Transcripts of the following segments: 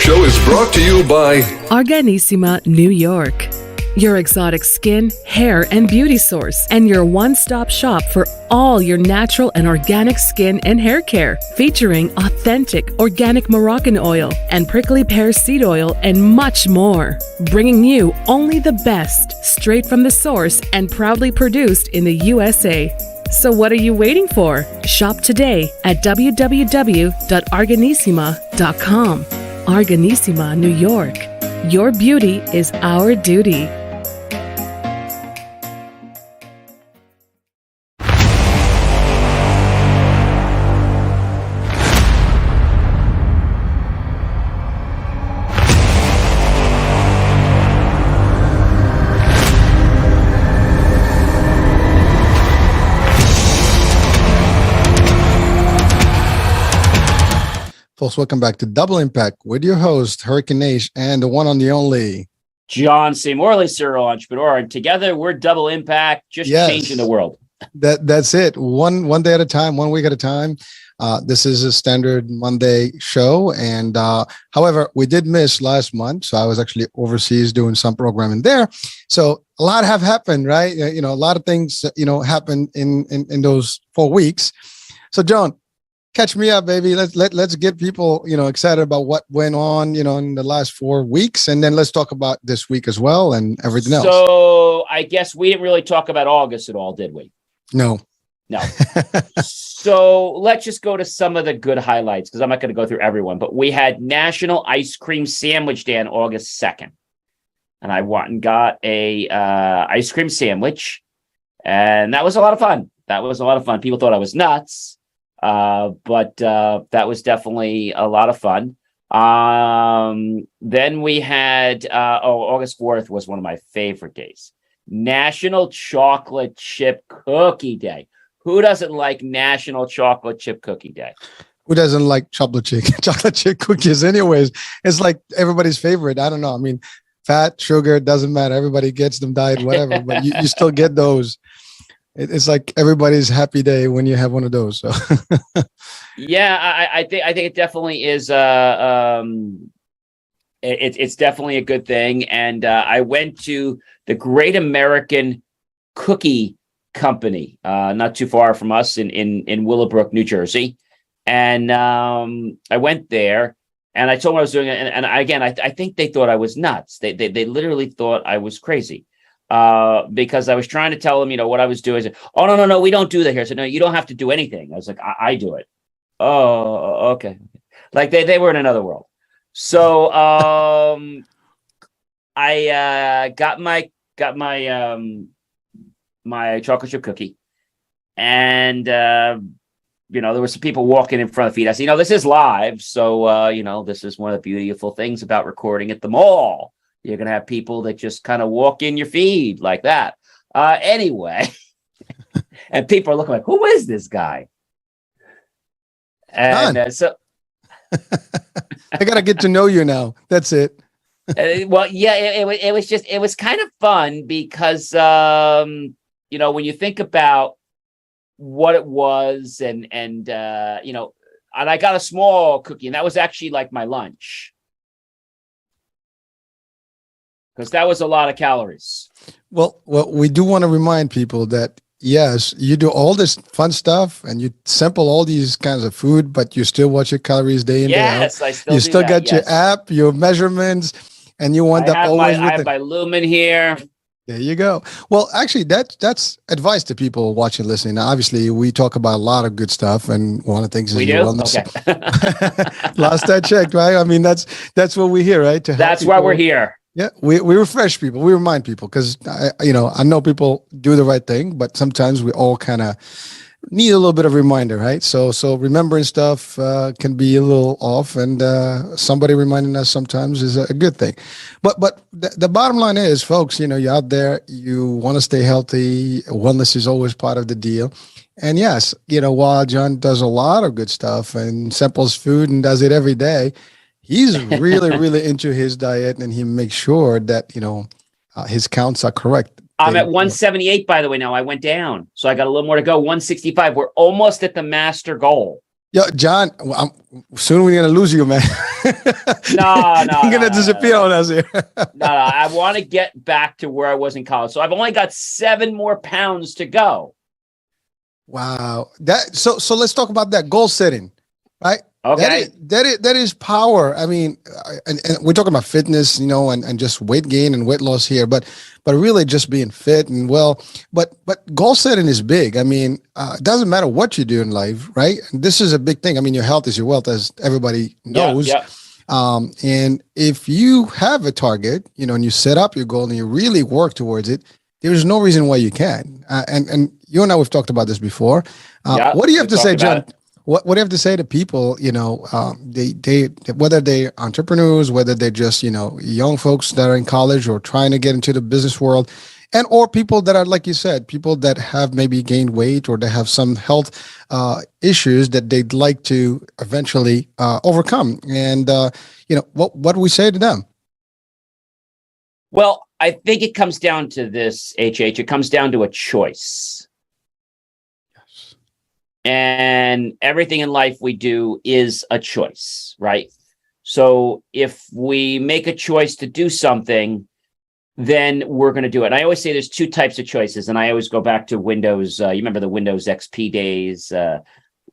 show is brought to you by Organissima, New York. Your exotic skin, hair, and beauty source, and your one-stop shop for all your natural and organic skin and hair care, featuring authentic organic Moroccan oil and prickly pear seed oil and much more. Bringing you only the best, straight from the source and proudly produced in the USA. So what are you waiting for? Shop today at www.organissima.com. Organissima, New York. Your beauty is our duty. Folks, welcome back to Double Impact with your host, Hurricane and the one on the only John C. Morley, serial entrepreneur. And together we're Double Impact, just changing the world. That's it. One day at a time, 1 week at a time. This is a standard Monday show. And however, we did miss last month. So I was actually overseas doing some programming there. So a lot have happened, right? A lot of things, happened in those 4 weeks. So John, catch me up, baby. Let's get people, excited about what went on, in the last 4 weeks. And then let's talk about this week as well and everything else. So I guess we didn't really talk about August at all, did we? No. So let's just go to some of the good highlights, because I'm not going to go through everyone, but we had National Ice Cream Sandwich Day on August 2nd. And I went and got a ice cream sandwich. And that was a lot of fun. People thought I was nuts. But that was definitely a lot of fun. Then we had, August 4th was one of my favorite days. National Chocolate Chip Cookie Day. Who doesn't like National Chocolate Chip Cookie Day? Who doesn't like chocolate chip cookies anyways? It's like everybody's favorite. I don't know. I mean, fat, sugar, doesn't matter. Everybody gets them, diet, whatever, but you still get those. It's like everybody's happy day when you have one of those. So, yeah, I think it definitely is. It's definitely a good thing. And I went to the Great American Cookie Company, not too far from us in Willowbrook, New Jersey, and I went there and I told them what I was doing. And again, I think they thought I was nuts. They literally thought I was crazy. Because I was trying to tell them, what I was doing. I said, oh, no, we don't do that here. I said, no, you don't have to do anything. I was like, I do it. Oh, okay. Like they were in another world. So I got my my chocolate chip cookie, and there were some people walking in front of the feed. I said, this is live, so this is one of the beautiful things about recording at the mall. You're going to have people that just kind of walk in your feed like that. Anyway, and people are looking like, who is this guy? And so I got to get to know you now. That's it. Well, yeah, it was kind of fun because, when you think about what it was and I got a small cookie, and that was actually like my lunch. Because that was a lot of calories. Well, we do want to remind people that, yes, you do all this fun stuff and you sample all these kinds of food, but you still watch your calories day in, day out. Yes, I still You do still that, got your app, your measurements, and you wind up always with I have my lumen here. There you go. Well, actually, that's advice to people watching, listening. Now, obviously, we talk about a lot of good stuff, and one of the things is your wellness. Okay. Last I checked, right? I mean, that's what we hear, right? That's why we're here. Yeah, we refresh people. We remind people because I know people do the right thing, but sometimes we all kind of need a little bit of reminder, right? So remembering stuff can be a little off, and somebody reminding us sometimes is a good thing. But the bottom line is, folks, you're out there, you want to stay healthy. Wellness is always part of the deal. And yes, while John does a lot of good stuff and samples food and does it every day, he's really, really into his diet, and he makes sure that, his counts are correct. I'm at 178, by the way, now. I went down. So I got a little more to go. 165. We're almost at the master goal. Yo, John, soon we're gonna lose you, man. No, no, You're gonna no, disappear on us here. no. I want to get back to where I was in college. So I've only got 7 more pounds to go. Wow. So let's talk about that goal setting, right? Okay. That is power. I mean, and we're talking about fitness, and just weight gain and weight loss here, but really just being fit and well. But goal setting is big. I mean, it doesn't matter what you do in life, right? This is a big thing. I mean, your health is your wealth, as everybody knows. Yeah. And if you have a target, and you set up your goal and you really work towards it, there's no reason why you can't. And you and I, we've talked about this before. What do you have to say, John? What do you have to say to people? They whether they're entrepreneurs, whether they're just young folks that are in college or trying to get into the business world, or people that are, like you said, people that have maybe gained weight or they have some health issues that they'd like to eventually overcome. And what do we say to them? Well, I think it comes down to this, HH. It comes down to a choice. Yes. And everything in life we do is a choice, right? So if we make a choice to do something, then we're going to do it. And I always say there's 2 types of choices. And I always go back to Windows. You remember the Windows XP days,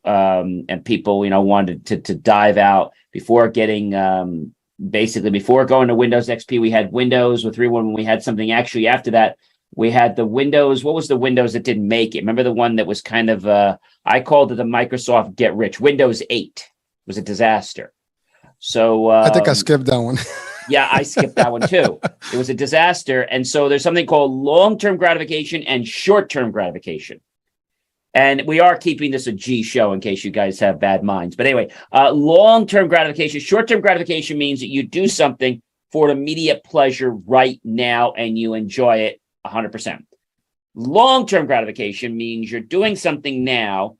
and people, wanted to dive out before getting, basically before going to Windows XP, we had Windows with 3.1. We had something actually after that. We had the Windows. What was the Windows that didn't make it? Remember the one that was kind of, I called it the Microsoft Get Rich. Windows 8 was a disaster. So I think I skipped that one. Yeah, I skipped that one too. It was a disaster. And so there's something called long-term gratification and short-term gratification. And we are keeping this a G show in case you guys have bad minds. But anyway, long-term gratification, short-term gratification means that you do something for immediate pleasure right now and you enjoy it 100%. Long-term gratification means you're doing something now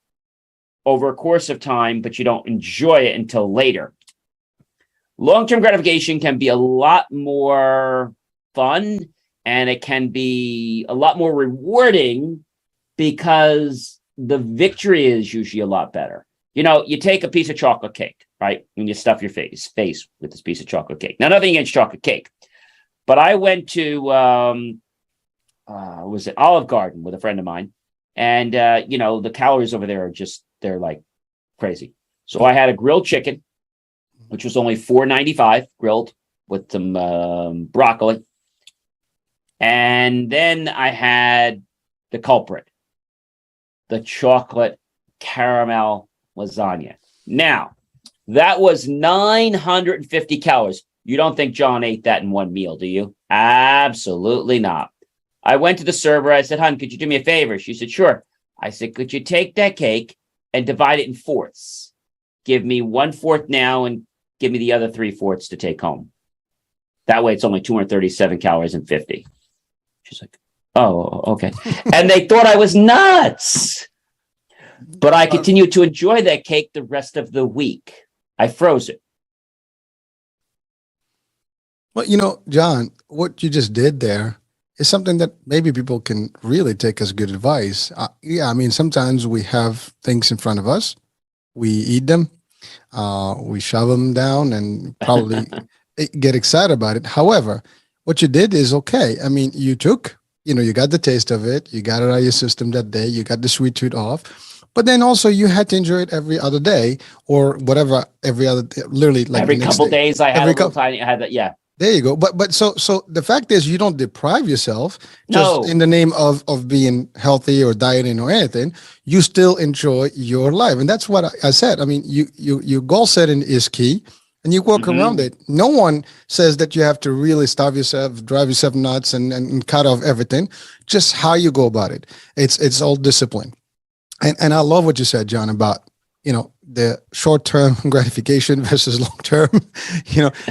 over a course of time, but you don't enjoy it until later. Long-term gratification can be a lot more fun and it can be a lot more rewarding because the victory is usually a lot better. You take a piece of chocolate cake, right? And you stuff your face with this piece of chocolate cake. Now, nothing against chocolate cake, but I went to, was it Olive Garden with a friend of mine. And, the calories over there are they're like crazy. So I had a grilled chicken, which was only $4.95 grilled with some broccoli. And then I had the culprit, the chocolate caramel lasagna. Now, that was 950 calories. You don't think John ate that in one meal, do you? Absolutely not. I went to the server. I said, "Hon, could you do me a favor?" She said, "Sure." I said, "Could you take that cake and divide it in fourths? Give me 1/4 now and give me the other 3/4 to take home. That way it's only 237 calories and 50." She's like, "Oh, okay." And they thought I was nuts. But I continued to enjoy that cake the rest of the week. I froze it. Well, John, what you just did there is something that maybe people can really take as good advice. I mean, sometimes we have things in front of us, we eat them, we shove them down and probably get excited about it. However, what you did is okay. I mean, you took, you got the taste of it, you got it out of your system that day, you got the sweet tooth off, but then also you had to enjoy it every other day or whatever, literally like every couple days I had I had that. Yeah. There you go. But so the fact is you don't deprive yourself just No. in the name of being healthy or dieting or anything. You still enjoy your life. And that's what I said. I mean, your goal setting is key and you work around it. No one says that you have to really starve yourself, drive yourself nuts and cut off everything. Just how you go about it. It's all discipline. And I love what you said, John, about the short-term gratification versus long-term.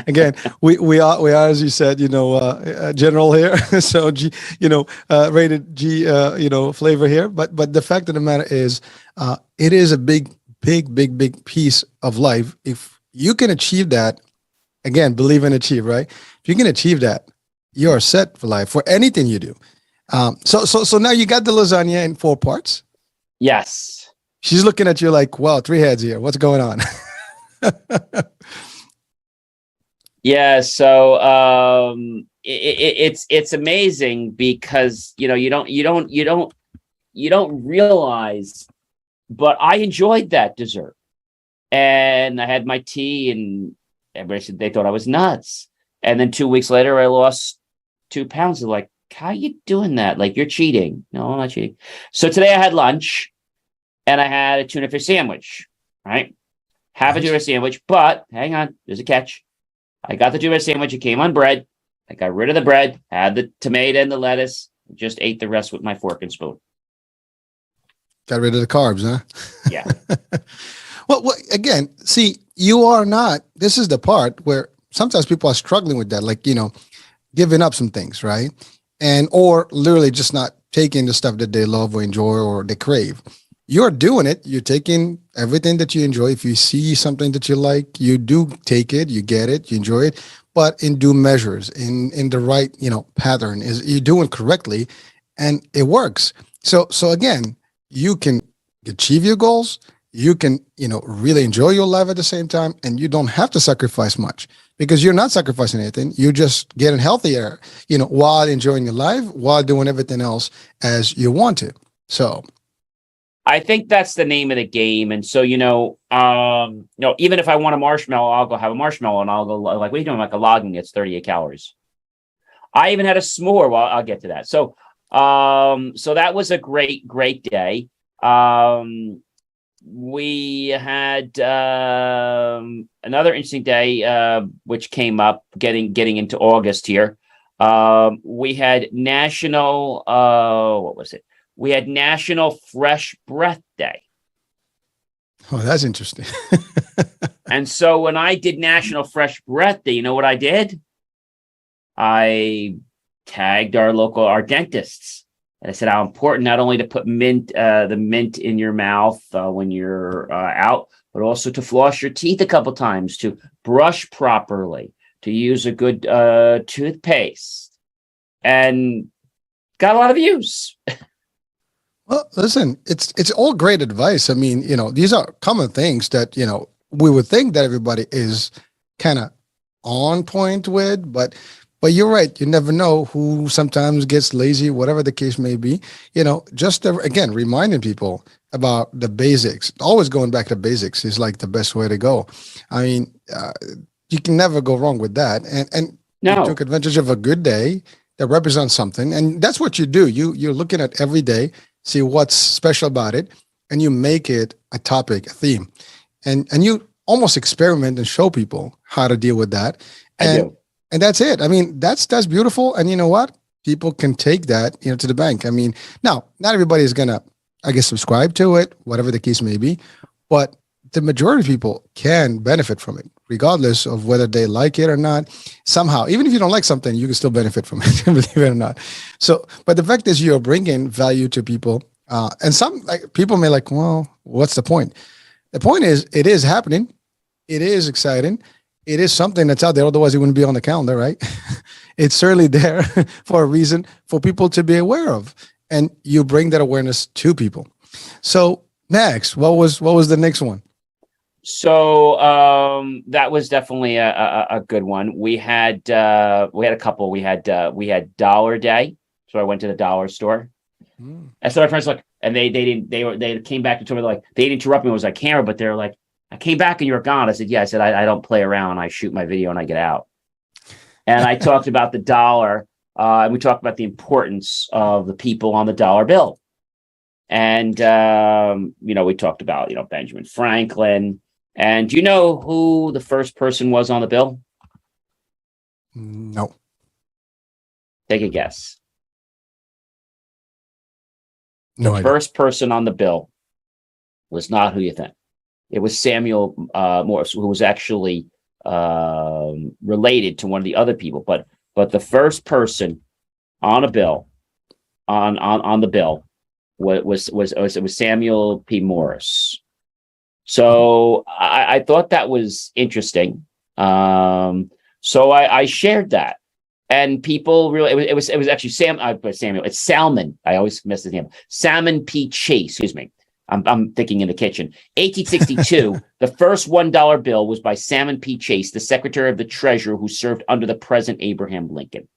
Again, we are, as you said, general here. So G, rated G, flavor here. But the fact of the matter is, it is a big piece of life. If you can achieve that, again, believe and achieve, right? If you can achieve that, you are set for life for anything you do. So now you got the lasagna in 4 parts. Yes. She's looking at you like, well, three heads here. What's going on? Yeah, so it's amazing because you don't realize, but I enjoyed that dessert, and I had my tea, and everybody said they thought I was nuts. And then 2 weeks later, I lost 2 pounds. They're like, "How you doing that? Like you're cheating?" No, I'm not cheating. So today I had lunch, and I had a tuna fish sandwich. Right, have a Nice. tuna sandwich, but hang on, there's a catch. I got the tuna sandwich. It came on bread. I got rid of the bread, had the tomato and the lettuce, just ate the rest with my fork and spoon. Got rid of the carbs, huh? Yeah. Well, again, see, you are not, this is the part where sometimes people are struggling with that, like, giving up some things, right? And, or literally just not taking the stuff that they love or enjoy or they crave. You're doing it. You're taking everything that you enjoy. If you see something that you like, you do take it, you get it, you enjoy it, but in due measures, in the right, pattern. Is you're doing correctly, and it works. So again, you can achieve your goals. You can, really enjoy your life at the same time, and you don't have to sacrifice much because you're not sacrificing anything. You're just getting healthier, while enjoying your life, while doing everything else as you want to. So I think that's the name of the game. And so, even if I want a marshmallow, I'll go have a marshmallow and I'll go like, what are you doing? Like a logging, it's 38 calories. I even had a s'more. Well, I'll get to that. So that was a great, great day. We had another interesting day, which came up getting into August here. We had National, what was it? We had National Fresh Breath Day. oh, that's interesting. And so when I did National Fresh Breath Day, you know what I did? I tagged our dentists. And I said how important not only to put the mint in your mouth when you're out, but also to floss your teeth a couple times, to brush properly, to use a good toothpaste, and got a lot of views. Well, listen, it's all great advice. I mean, these are common things that, we would think that everybody is kind of on point with, but you're right. You never know who sometimes gets lazy, whatever the case may be. Just again, reminding people about the basics. Always going back to basics is like the best way to go. I mean, you can never go wrong with that. And No. you took advantage of a good day that represents something, and that's what you do. You're looking at every day, see what's special about it, and you make it a topic, a theme, and you almost experiment and show people how to deal with that. And that's it. I mean, that's beautiful. And you know what? People can take that, to the bank. I mean, now, not everybody is going to, I guess, subscribe to it, whatever the case may be, but the majority of people can benefit from it, regardless of whether they like it or not. Somehow, even if you don't like something, you can still benefit from it, believe it or not. So, but the fact is you're bringing value to people. And some people may like, well, what's the point? The point is it is happening. It is exciting. It is something that's out there. Otherwise, it wouldn't be on the calendar, right? It's certainly there for a reason for people to be aware of. And you bring that awareness to people. So next, what was the next one? So that was definitely a good one. We had a couple. We had Dollar Day. So I went to the dollar store. And so my friends and they came back and told me they didn't interrupt me. It was like camera, but they're like, I came back and you were gone. I said, yeah. I said, I don't play around. I shoot my video and I get out. And I talked about the dollar. And we talked about the importance of the people on the dollar bill. And, we talked about, Benjamin Franklin. And do you know who the first person was on the bill? No. Take a guess. No The idea. first person on the bill was not who you think. It was Samuel Morse, who was actually related to one of the other people. But the first person on a bill, on the bill, was Samuel P. Morse. So I thought that was interesting. So I shared that, and people really it was actually Samuel. It's Salmon. I always miss his name. Salmon P. Chase. Excuse me. I'm thinking in the kitchen. 1862, the first $1 bill was by Salmon P. Chase, the Secretary of the Treasury, who served under the President Abraham Lincoln.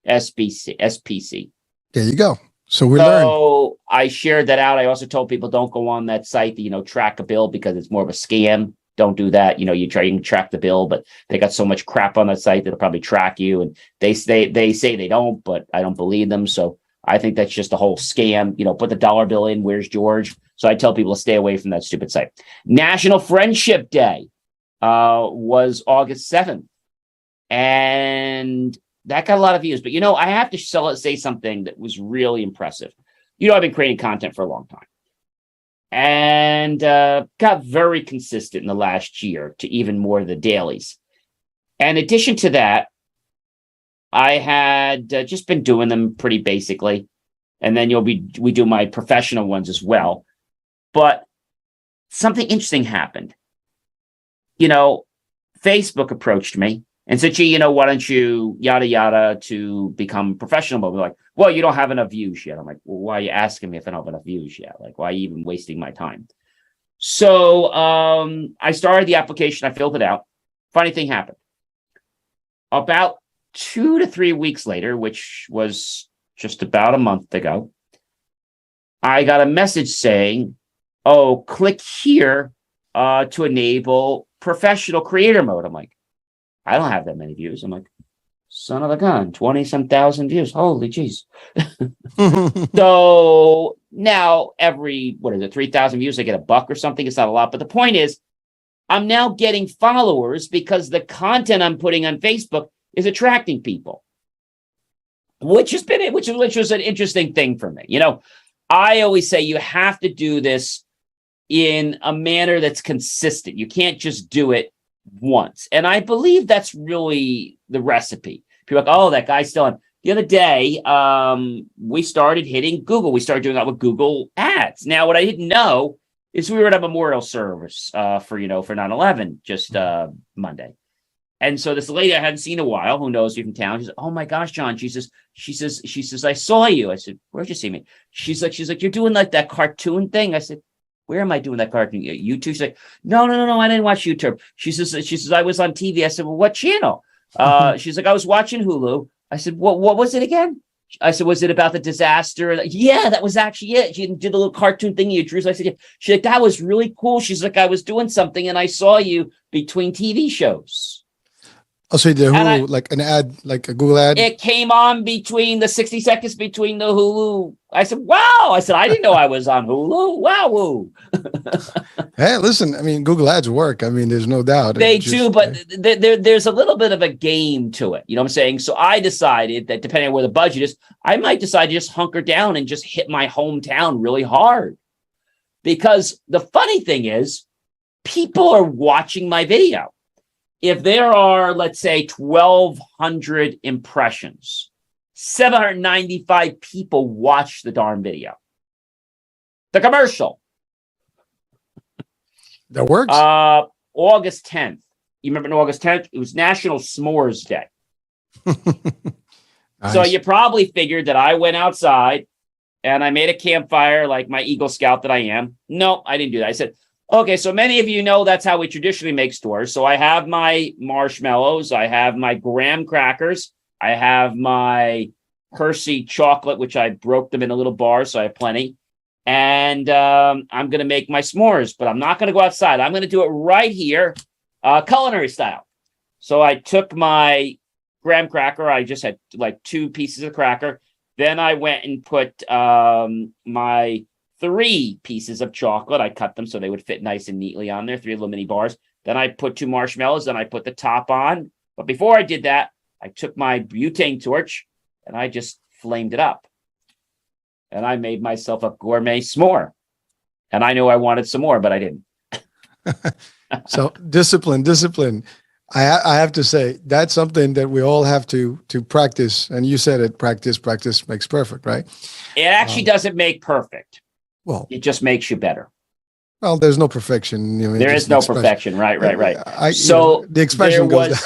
SPC. There you go. So we learned. So I shared that out. I also told people don't go on that site to, track a bill because it's more of a scam. Don't do that. You can track the bill, but they got so much crap on that site that'll probably track you. And they say they don't, but I don't believe them. So I think that's just a whole scam. Put the dollar bill in. Where's George? So I tell people to stay away from that stupid site. National Friendship Day was August 7th. And that got a lot of views. But, I have to say something that was really impressive. I've been creating content for a long time. And got very consistent in the last year to even more of the dailies. And in addition to that, I had just been doing them pretty basically. And then we do my professional ones as well. But something interesting happened. Facebook approached me and said, gee, why don't you yada, yada to become professional? But we're like, well, you don't have enough views yet. I'm like, well, why are you asking me if I don't have enough views yet? Like, why are you even wasting my time? So I started the application. I filled it out. Funny thing happened. About 2 to 3 weeks later, which was just about a month ago, I got a message saying, oh, click here to enable professional creator mode. I'm like, I don't have that many views. I'm like, son of a gun, 20-some thousand views. Holy jeez. So now every, 3,000 views, I get $1 or something. It's not a lot. But the point is, I'm now getting followers because the content I'm putting on Facebook is attracting people, which was an interesting thing for me. I always say you have to do this in a manner that's consistent. You can't just do it once. And I believe that's really the recipe. People are like, oh, that guy's still on. The other day, we started hitting Google. We started doing that with Google ads. Now, what I didn't know is we were at a memorial service for 9/11 just Monday. And so this lady I hadn't seen in a while, who knows me from town, she says, oh my gosh, John. She says, I saw you. I said, where'd you see me? She's like, you're doing like that cartoon thing. I said, where am I doing that cartoon? YouTube? She's like, no, I didn't watch YouTube. She says, I was on TV. I said, well, what channel? She's like, I was watching Hulu. I said, what was it again? I said, was it about the disaster? Yeah, that was actually it. She did a little cartoon thing you drew. So I said, yeah. She's like, that was really cool. She's like, I was doing something and I saw you between TV shows. Oh, so you did Hulu, like an ad, like a Google ad? It came on between the 60 seconds between the Hulu. I said, wow. I said, I didn't know I was on Hulu. Wow. Hey, listen, I mean, Google ads work. I mean, there's no doubt. They do, but there's a little bit of a game to it. You know what I'm saying? So I decided that depending on where the budget is, I might decide to just hunker down and just hit my hometown really hard. Because the funny thing is, people are watching my video. If there are, let's say, 1,200 impressions, 795 people watch the darn video. The commercial. That works. August 10th. You remember August 10th? It was National S'mores Day. Nice. So you probably figured that I went outside and I made a campfire like my Eagle Scout that I am. No, I didn't do that. I said, okay, so many of you know that's how we traditionally make s'mores. So I have my marshmallows, I have my graham crackers, I have my Hershey chocolate, which I broke them in a little bar, so I have plenty. And I'm going to make my s'mores, but I'm not going to go outside. I'm going to do it right here, culinary style. So I took my graham cracker. I just had like 2 pieces of cracker. Then I went and put my 3 pieces of chocolate. I cut them so they would fit nice and neatly on there, 3 little mini bars. Then I put 2 marshmallows, then I put the top on. But before I did that, I took my butane torch and I just flamed it up. And I made myself a gourmet s'more. And I knew I wanted some more, but I didn't. So discipline. I have to say, that's something that we all have to practice. And you said it, practice makes perfect, right? It actually doesn't make perfect. Well, it just makes you better. Well, there's no perfection. There is no perfection. Right. So the expression goes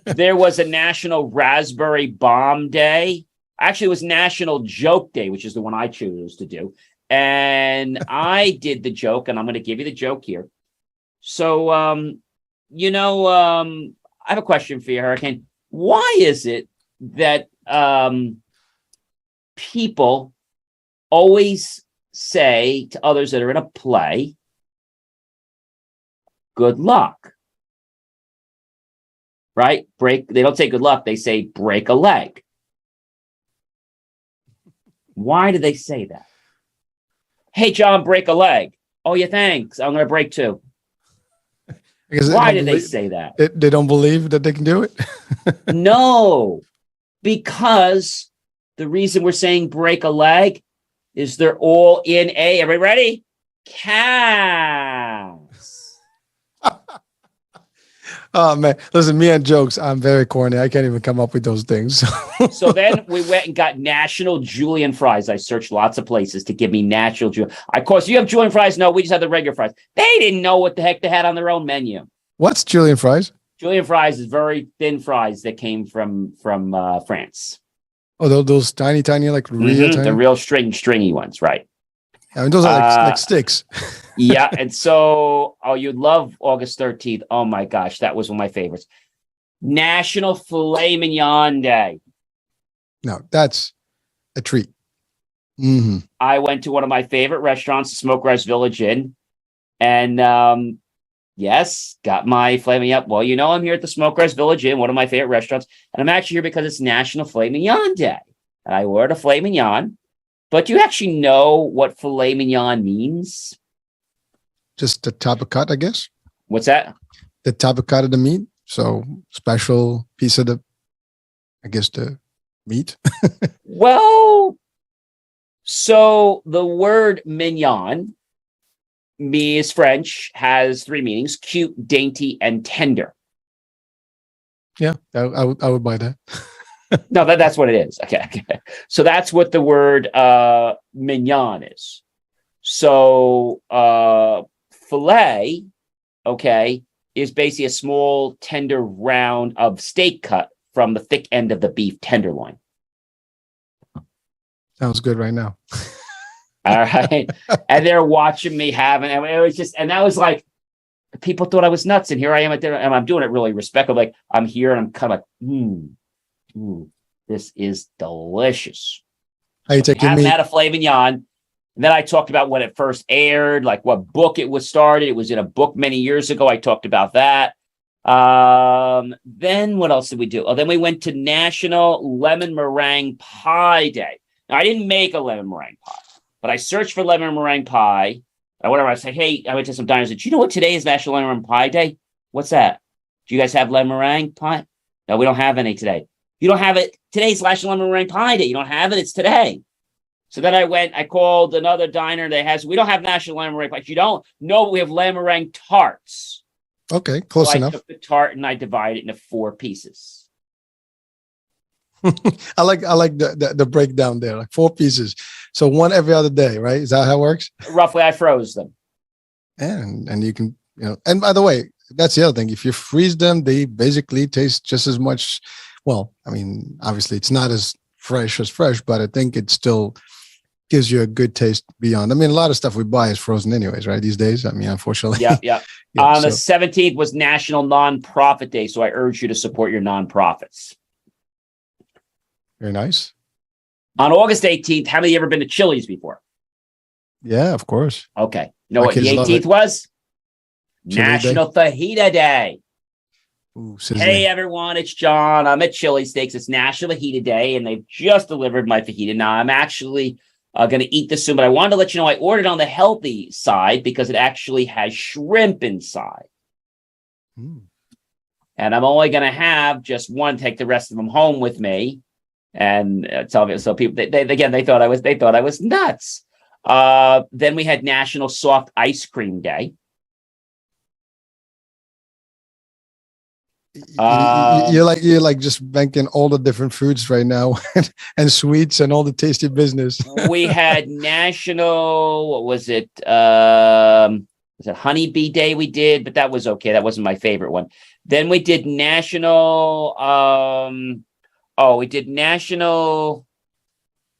there was a National Raspberry Bomb Day. Actually, it was National Joke Day, which is the one I chose to do. And I did the joke, and I'm going to give you the joke here. So, I have a question for you, Hurricane. Why is it that people always say to others that are in a play, good luck? Right? They don't say good luck, they say break a leg. Why do they say that? Hey, John, break a leg. Oh, yeah, thanks. I'm going to break two. Why do they say that? They don't believe that they can do it? No, because the reason we're saying break a leg is they're all in a, everybody ready? Cast. Oh, man. Listen, me and jokes, I'm very corny. I can't even come up with those things. So then we went and got national julienne fries. I searched lots of places to give me natural julienne. Of course, you have julienne fries? No, we just had the regular fries. They didn't know what the heck they had on their own menu. What's julienne fries? Julienne fries is very thin fries that came from France. Oh, those tiny, like real tiny? The real stringy ones, right? I mean, those are like sticks. Yeah, and so, you'd love August 13th. Oh my gosh, that was one of my favorites. National Filet Mignon Day. No, that's a treat. Mm-hmm. I went to one of my favorite restaurants, the Smoke Rise Village Inn, and yes, got my filet mignon. Well, I'm here at the Smoke Rise Village Inn, one of my favorite restaurants, and I'm actually here because it's National Filet Mignon Day. And I ordered a filet mignon. But do you actually know what filet mignon means? Just the top of cut, I guess. What's that? The top of cut of the meat. So special piece of the meat. Well, so the word mignon is French, has three meanings: cute, dainty, and tender. Yeah, I would buy that. No, that's what it is. Okay. So that's what the word mignon is. So filet, is basically a small, tender round of steak cut from the thick end of the beef tenderloin. Sounds good right now. All right. And they're watching me having, and it was just, and that was like, people thought I was nuts. And here I am at dinner, and I'm doing it really respectful. Like, I'm here and I'm kind of like, this is delicious. How you taking me? Had a filet mignon. And then I talked about when it first aired, like what book it was started. It was in a book many years ago. I talked about that. Then what else did we do? Oh, then we went to National Lemon Meringue Pie Day. Now, I didn't make a lemon meringue pie, but I searched for lemon meringue pie. Or whatever. I said, hey, I went to some diners. Did you know what today is National Lemon Meringue Pie Day? What's that? Do you guys have lemon meringue pie? No, we don't have any today. You don't have it. Today's National Lemon Meringue Pie Day. You don't have it. It's today. So then I called another diner that we don't have National Lemon Meringue Pie. You don't? No, we have lemon meringue tarts. Okay, close enough. I took the tart and I divided it into 4 pieces. I like the breakdown there, like 4 pieces. So one every other day, right? Is that how it works? Roughly, I froze them. And you can, and by the way, that's the other thing. If you freeze them, they basically taste just as much. Well, I mean, obviously it's not as fresh, but I think it still gives you a good taste beyond. I mean, a lot of stuff we buy is frozen anyways, right? These days. I mean, unfortunately. Yeah. The 17th was National Nonprofit Day. So I urge you to support your nonprofits. Very nice. On August 18th, how many of you ever been to Chili's before? Yeah, of course. Okay. You know what the 18th was? Chili National Fajita Day. Ooh, hey, everyone, it's John. I'm at Chili Steaks. It's National Fajita Day, and they've just delivered my fajita. Now, I'm actually going to eat this soon, but I wanted to let you know I ordered on the healthy side because it actually has shrimp inside. And I'm only going to have just one, take the rest of them home with me. And tell me, so people, they thought I was nuts. Then we had National Soft Ice Cream Day. You're like just banking all the different foods right now and sweets and all the tasty business. We had National, what was it? Was it Honeybee Day we did, but that was okay. That wasn't my favorite one. Then we did National,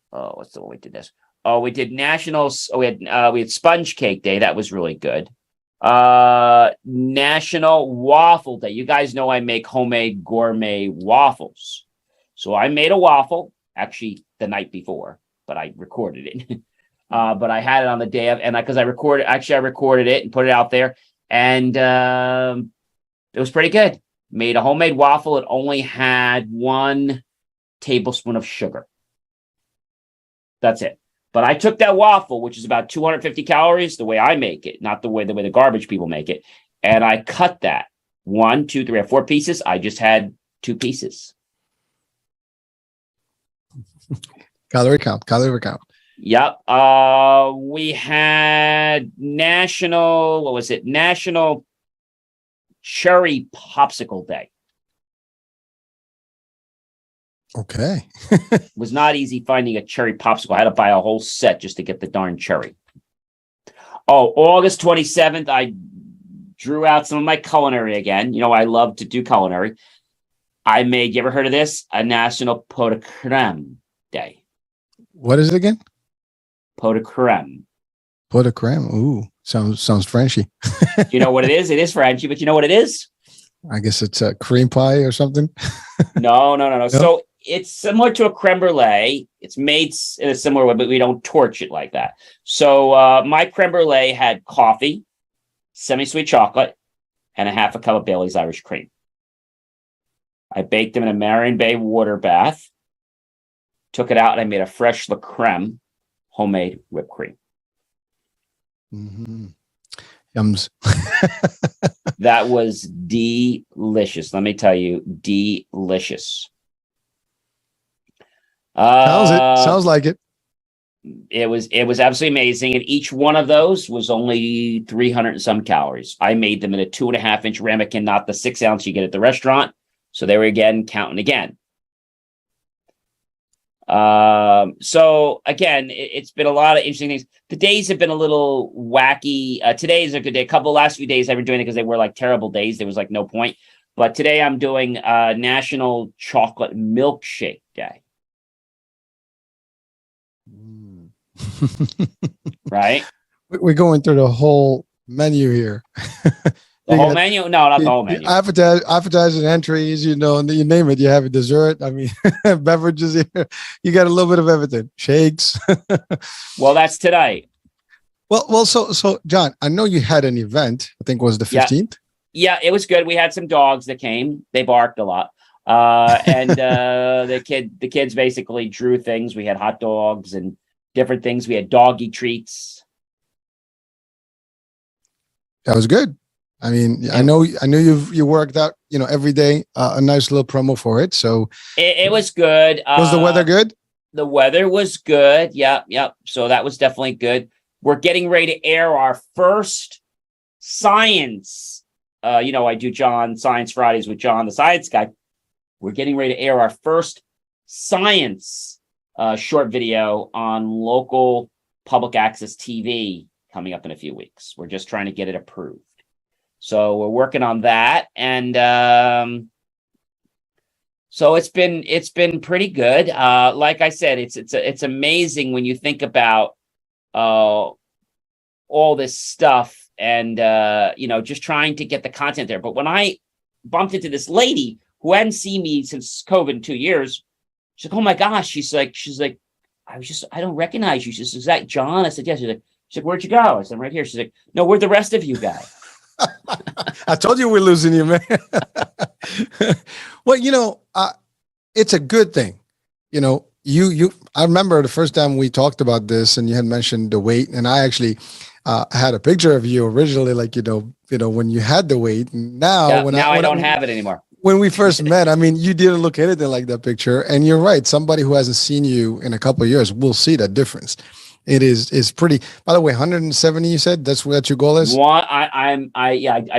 what's the one we did this? Oh, we did nationals. Oh, we had sponge cake day. That was really good. National waffle day. You guys know I make homemade gourmet waffles. So I made a waffle actually the night before, but I recorded it. But I had it on the day of, and because I recorded it and put it out there, and it was pretty good. Made a homemade waffle. It only had 1 tablespoon of sugar. That's it. But I took that waffle, which is about 250 calories, the way I make it, not the way the garbage people make it, and I cut that 1, 2, 3, or 4 pieces. I just had 2 pieces. Calorie count. Yep. We had National Cherry Popsicle Day. Okay. It was not easy finding a cherry popsicle. I had to buy a whole set just to get the darn cherry. Oh, August 27th, I drew out some of my culinary again. You know, I love to do culinary. I made, you ever heard of this? A National Pot de Crème Day. What is it again? Pot de crème. Pot de crème. Ooh, sounds Frenchy. You know what it is? It is Frenchy, but you know what it is? I guess it's a cream pie or something. No. No? So it's similar to a creme brulee. It's made in a similar way, but we don't torch it like that. So my creme brulee had coffee, semi-sweet chocolate, and a half a cup of Bailey's Irish cream. I baked them in a Marion Bay water bath, took it out, and I made a fresh La Creme homemade whipped cream. Mm-hmm. Yums. That was delicious. Let me tell you, delicious. Sounds like it. It was absolutely amazing. And each one of those was only 300 and some calories. I made them in a 2.5-inch ramekin, not the 6 ounce you get at the restaurant. So they were again counting again. So again, it's been a lot of interesting things. The days have been a little wacky. Today is a good day. Last few days I've been doing it because they were like terrible days. There was like no point. But today I'm doing National Chocolate Milkshake Day. Right? We're going through the whole menu here. The whole menu? No, not the whole menu. Appetizing entries, you know, and you name it. You have a dessert. I mean, beverages here. You got a little bit of everything. Shakes. Well, that's tonight. Well, so John, I know you had an event. I think it was the 15th. Yeah, it was good. We had some dogs that came. They barked a lot. And the kids basically drew things. We had hot dogs and different things. We had doggy treats. That was good. I mean, I know you worked out, you know, every day, a nice little promo for it. So it was good. Was the weather good? The weather was good. Yep. So that was definitely good. We're getting ready to air our first science. You know, I do John Science Fridays with John, the science guy. We're getting ready to air our first science short video on local public access TV coming up in a few weeks. We're just trying to get it approved. So we're working on that. And so it's been pretty good. Like I said, it's amazing when you think about all this stuff and, you know, just trying to get the content there. But when I bumped into this lady who hadn't seen me since COVID in 2 years, she's like, oh my gosh. She's like, I don't recognize you. She says, is that John? I said, yes. She's like, where'd you go? I said, I'm right here. She's like, no, where'd the rest of you go? I told you we're losing you, man. Well, you know, it's a good thing. You know, I remember the first time we talked about this and you had mentioned the weight, and I actually had a picture of you originally, like, you know, when you had the weight. Now, yeah, I don't have it anymore. When we first met, I mean, you didn't look anything like that picture. And you're right. Somebody who hasn't seen you in a couple of years will see that difference. It is pretty. By the way, 170. You said that's what your goal is. I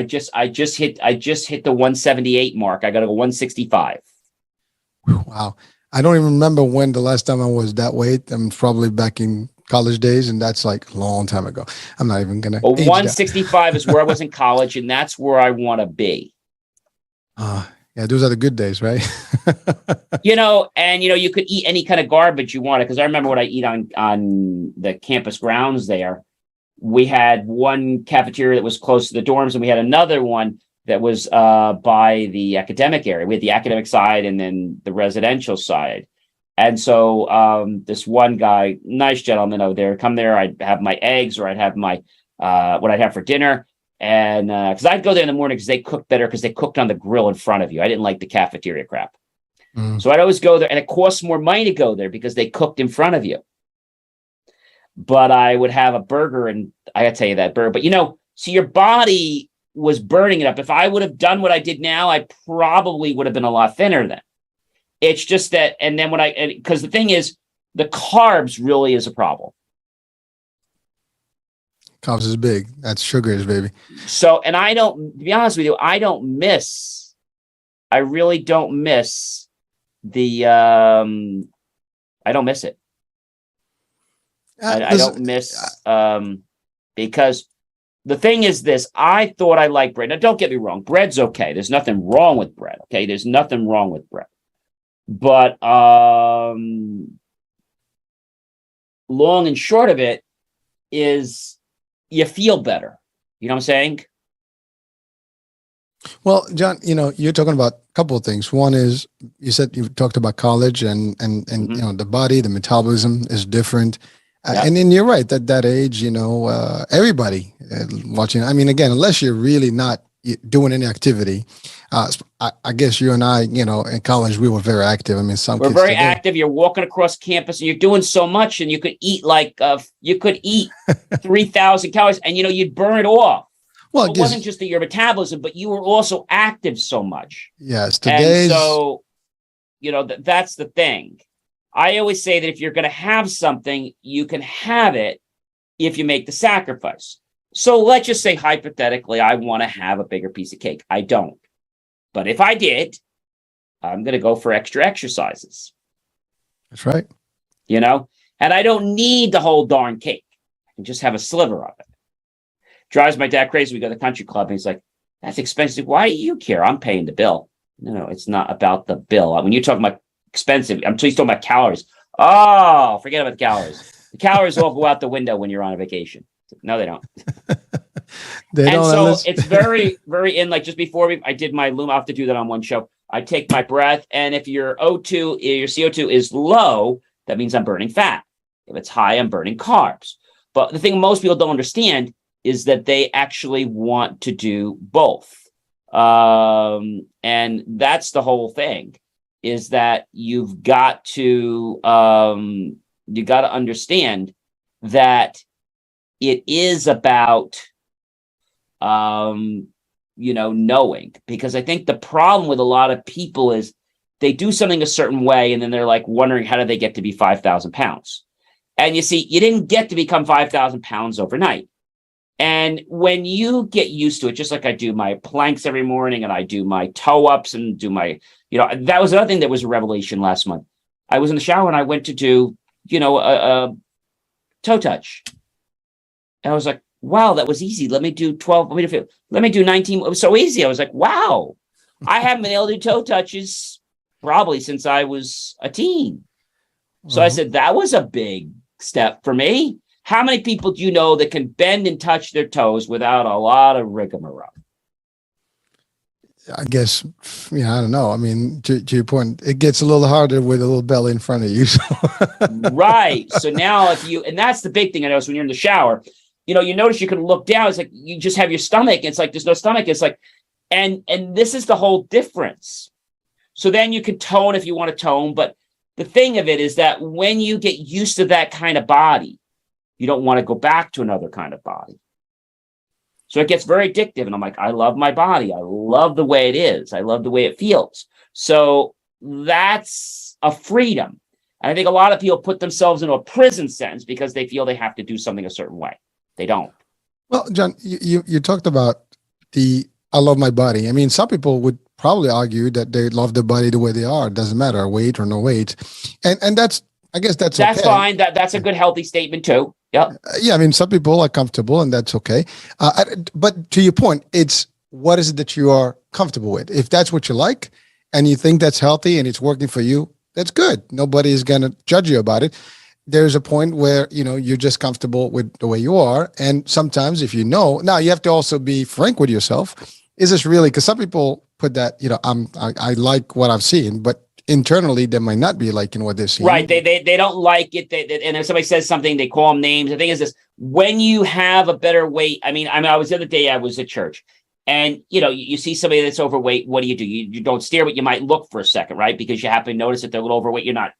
just hit the 178 mark. I got to go 165. Wow, I don't even remember when the last time I was that weight. I'm probably back in college days, and that's like a long time ago. I'm not even gonna. Well, 165 is where I was in college, and that's where I want to be. Yeah, those are the good days, right? And you could eat any kind of garbage you wanted. Because I remember what I eat on the campus grounds there. We had one cafeteria that was close to the dorms, and we had another one that was by the academic area. We had the academic side and then the residential side. And so this one guy, nice gentleman over there, come there, I'd have my eggs, or I'd have my what I'd have for dinner. And because I'd go there in the morning because they cooked better, because they cooked on the grill in front of you. I didn't like the cafeteria crap. So I'd always go there, and it costs more money to go there because they cooked in front of you. But I would have a burger, and I gotta tell you that burger. But so your body was burning it up. If I would have done what I did now, I probably would have been a lot thinner then. It's just that, and then because the thing is, the carbs really is a problem. Carbs is big. That's sugars, baby. So, and to be honest with you, I really don't miss I don't miss it. I don't miss, because the thing is this, I thought I liked bread. Now, don't get me wrong. Bread's okay. There's nothing wrong with bread. Okay. There's nothing wrong with bread, but, long and short of it is you feel better. You know what I'm saying? Well, John, you're talking about a couple of things. One is, you said you talked about college and the body, the metabolism is different. Yeah. And then you're right, that age, everybody watching. I mean, again, unless you're really not doing any activity, I guess you and I, in college, we were very active. I mean, we're very active. You're walking across campus and you're doing so much, and you could eat 3,000 calories, and you'd burn it off. Well, it wasn't just your metabolism, but you were also active so much. Yes. And so, that's the thing. I always say that if you're going to have something, you can have it if you make the sacrifice. So let's just say, hypothetically, I want to have a bigger piece of cake. I don't. But if I did, I'm going to go for extra exercises. That's right. And I don't need the whole darn cake. I can just have a sliver of it. Drives my dad crazy. We go to the country club, and he's like, that's expensive. Why do you care? I'm paying the bill. No, it's not about the bill. When you're talking about expensive, he's talking about calories. Oh, forget about the calories. The calories all go out the window when you're on a vacation. No, they don't. It's very, very just before I did my Loom, I'll have to do that on one show. I take my breath, and if your CO2 is low, that means I'm burning fat. If it's high, I'm burning carbs. But the thing most people don't understand is that they actually want to do both. And that's the whole thing, is that you've got to understand that it is about, knowing, because I think the problem with a lot of people is they do something a certain way, and then they're like wondering, how did they get to be 5,000 pounds? And you see, you didn't get to become 5,000 pounds overnight. And when you get used to it, just like I do my planks every morning, and I do my toe ups, and do my, that was another thing that was a revelation last month. I was in the shower and I went to do, a toe touch. And I was like, wow, that was easy. Let me do 12. Let me do 19. It was so easy. I was like, wow, I haven't been able to do toe touches probably since I was a teen. So I said, that was a big step for me. How many people do you know that can bend and touch their toes without a lot of rigmarole? I guess, I don't know. I mean, to your point, it gets a little harder with a little belly in front of you. So. Right. So now and that's the big thing I notice when you're in the shower, you notice you can look down. It's like, you just have your stomach. It's like, there's no stomach. It's like, and this is the whole difference. So then you can tone if you want to tone. But the thing of it is that when you get used to that kind of body, you don't want to go back to another kind of body. So it gets very addictive. And I'm like, I love my body. I love the way it is. I love the way it feels. So that's a freedom. And I think a lot of people put themselves into a prison sentence because they feel they have to do something a certain way. They don't. Well, John, you talked about I love my body. I mean, some people would probably argue that they love their body the way they are. It doesn't matter, weight or no weight. And that's, I guess that's okay. Fine. That's a good, healthy statement too. Yeah. Yeah. I mean, some people are comfortable, and that's okay. But to your point, it's what is it that you are comfortable with? If that's what you like, and you think that's healthy and it's working for you, that's good. Nobody's going to judge you about it. There's a point where, you're just comfortable with the way you are. And sometimes if now you have to also be frank with yourself. Is this really, because some people put that, I like what I've seen, but internally they might not be liking what they're seeing. Right. They don't like it. And if somebody says something, they call them names. The thing is this, when you have a better weight, I was the other day, I was at church, and, you see somebody that's overweight. What do? You don't stare, but you might look for a second, right? Because you happen to notice that they're a little overweight. You're not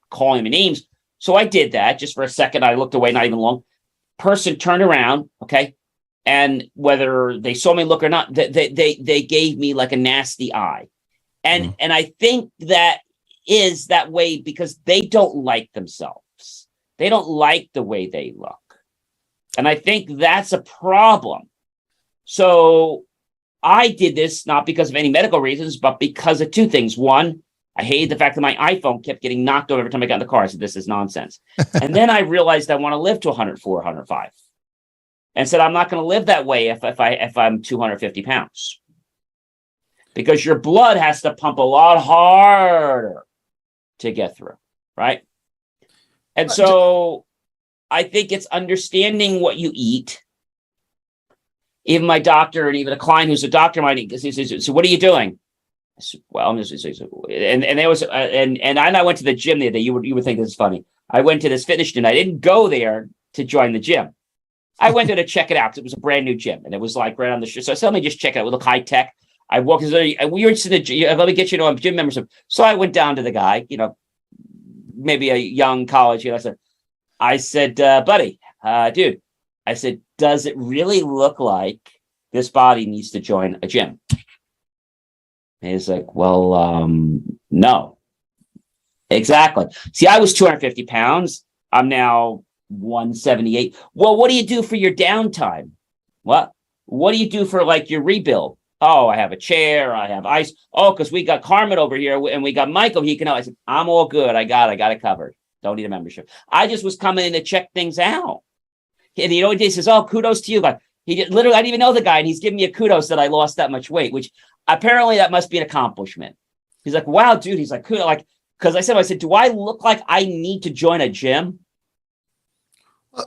calling them names. So I did that just for a second. I looked away, not even long. Person turned around. Okay. And whether they saw me look or not, they gave me like a nasty eye. And I think that is that way because they don't like themselves. They don't like the way they look. And I think that's a problem. So I did this not because of any medical reasons, but because of two things. One, I hated the fact that my iPhone kept getting knocked over every time I got in the car. I said, this is nonsense. And then I realized I want to live to 104, 105. And said, I'm not going to live that way if I'm 250 pounds. Because your blood has to pump a lot harder to get through, right? And so I think it's understanding what you eat. Even my doctor and even a client who's a doctor might say, so what are you doing? I said, well, I'm just, and there was, and I went to the gym the other day. You would think this is funny. I went to this fitness gym. I didn't go there to join the gym. I went there to check it out because it was a brand new gym and it was like right on the street. So I said, let me just check it out. It looked high tech. I walked, we were interested in the gym. Let me get you to a gym membership. So I went down to the guy, maybe a young college. I said, buddy, dude, I said, does it really look like this body needs to join a gym? And he's like, well, no. Exactly. See, I was 250 pounds. I'm now 178. Well, what do you do for your downtime? What do you do for like your rebuild? Oh, I have a chair. I have ice. Oh, because we got Carmen over here and we got Michael. He can help. I said, I'm all good. I got it covered. Don't need a membership. I just was coming in to check things out. And he says, oh, kudos to you. Like I didn't even know the guy. And he's giving me a kudos that I lost that much weight, which apparently that must be an accomplishment. He's like, wow, dude. He's like, kudos. Like, because I said, do I look like I need to join a gym?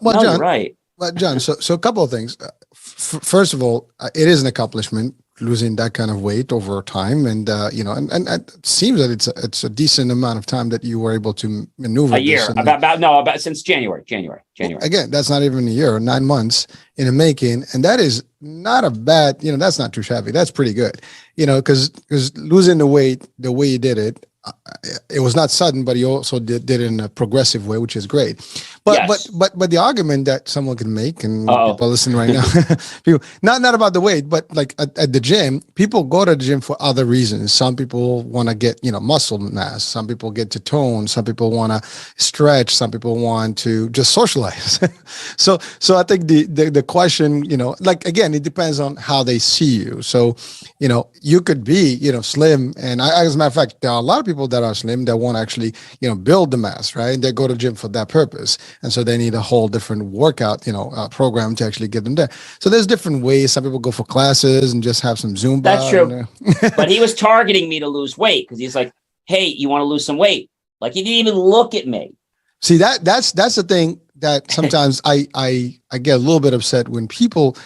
Well, no, John, you're right. Well, John, so a couple of things. First of all, it is an accomplishment losing that kind of weight over time, and and it seems that it's a decent amount of time that you were able to maneuver. A year, about since January. Again, that's not even a year, 9 months in the making, and that is not a bad. That's not too shabby. That's pretty good. Because losing the weight the way you did it. It was not sudden, but he also did it in a progressive way, which is great. But yes. but the argument that someone can make, and people listen right now, people not about the weight, but like at the gym, people go to the gym for other reasons. Some people want to get muscle mass. Some people get to tone. Some people want to stretch. Some people want to just socialize. so I think the question, like again, it depends on how they see you. So you could be slim, and as a matter of fact, there are a lot of people that are slim that want to actually build the mass, right? They go to the gym for that purpose, and so they need a whole different workout program to actually get them there. So there's different ways. Some people go for classes and just have some Zumba. That's true. But he was targeting me to lose weight because he's like, hey, you want to lose some weight? Like he didn't even look at me. See, that's the thing that sometimes I get a little bit upset when people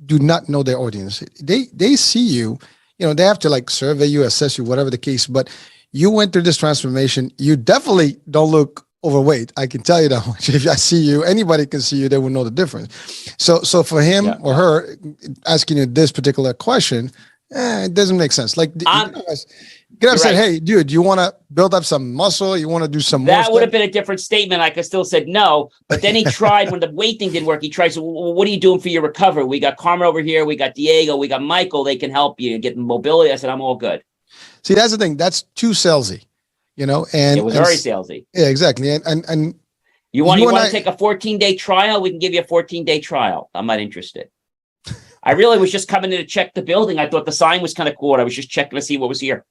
do not know their audience. They see you, they have to like survey you, assess you, whatever the case, but you went through this transformation. You definitely don't look overweight. I can tell you that much. If I see you, anybody can see you, they will know the difference. So for him or her asking you this particular question, it doesn't make sense. Like, could have said, right. Hey, dude, you want to build up some muscle? You want to do some more That would have been a different statement. I could still said no. But then he tried when the weight thing didn't work. He tried, so what are you doing for your recovery? We got Carmen over here. We got Diego. We got Michael. They can help you get mobility. I said, I'm all good. See, that's the thing. That's too salesy, and it was very salesy. Yeah, exactly. And you want to take a 14-day trial? We can give you a 14-day trial. I'm not interested. I really was just coming in to check the building. I thought the sign was kind of cool. I was just checking to see what was here.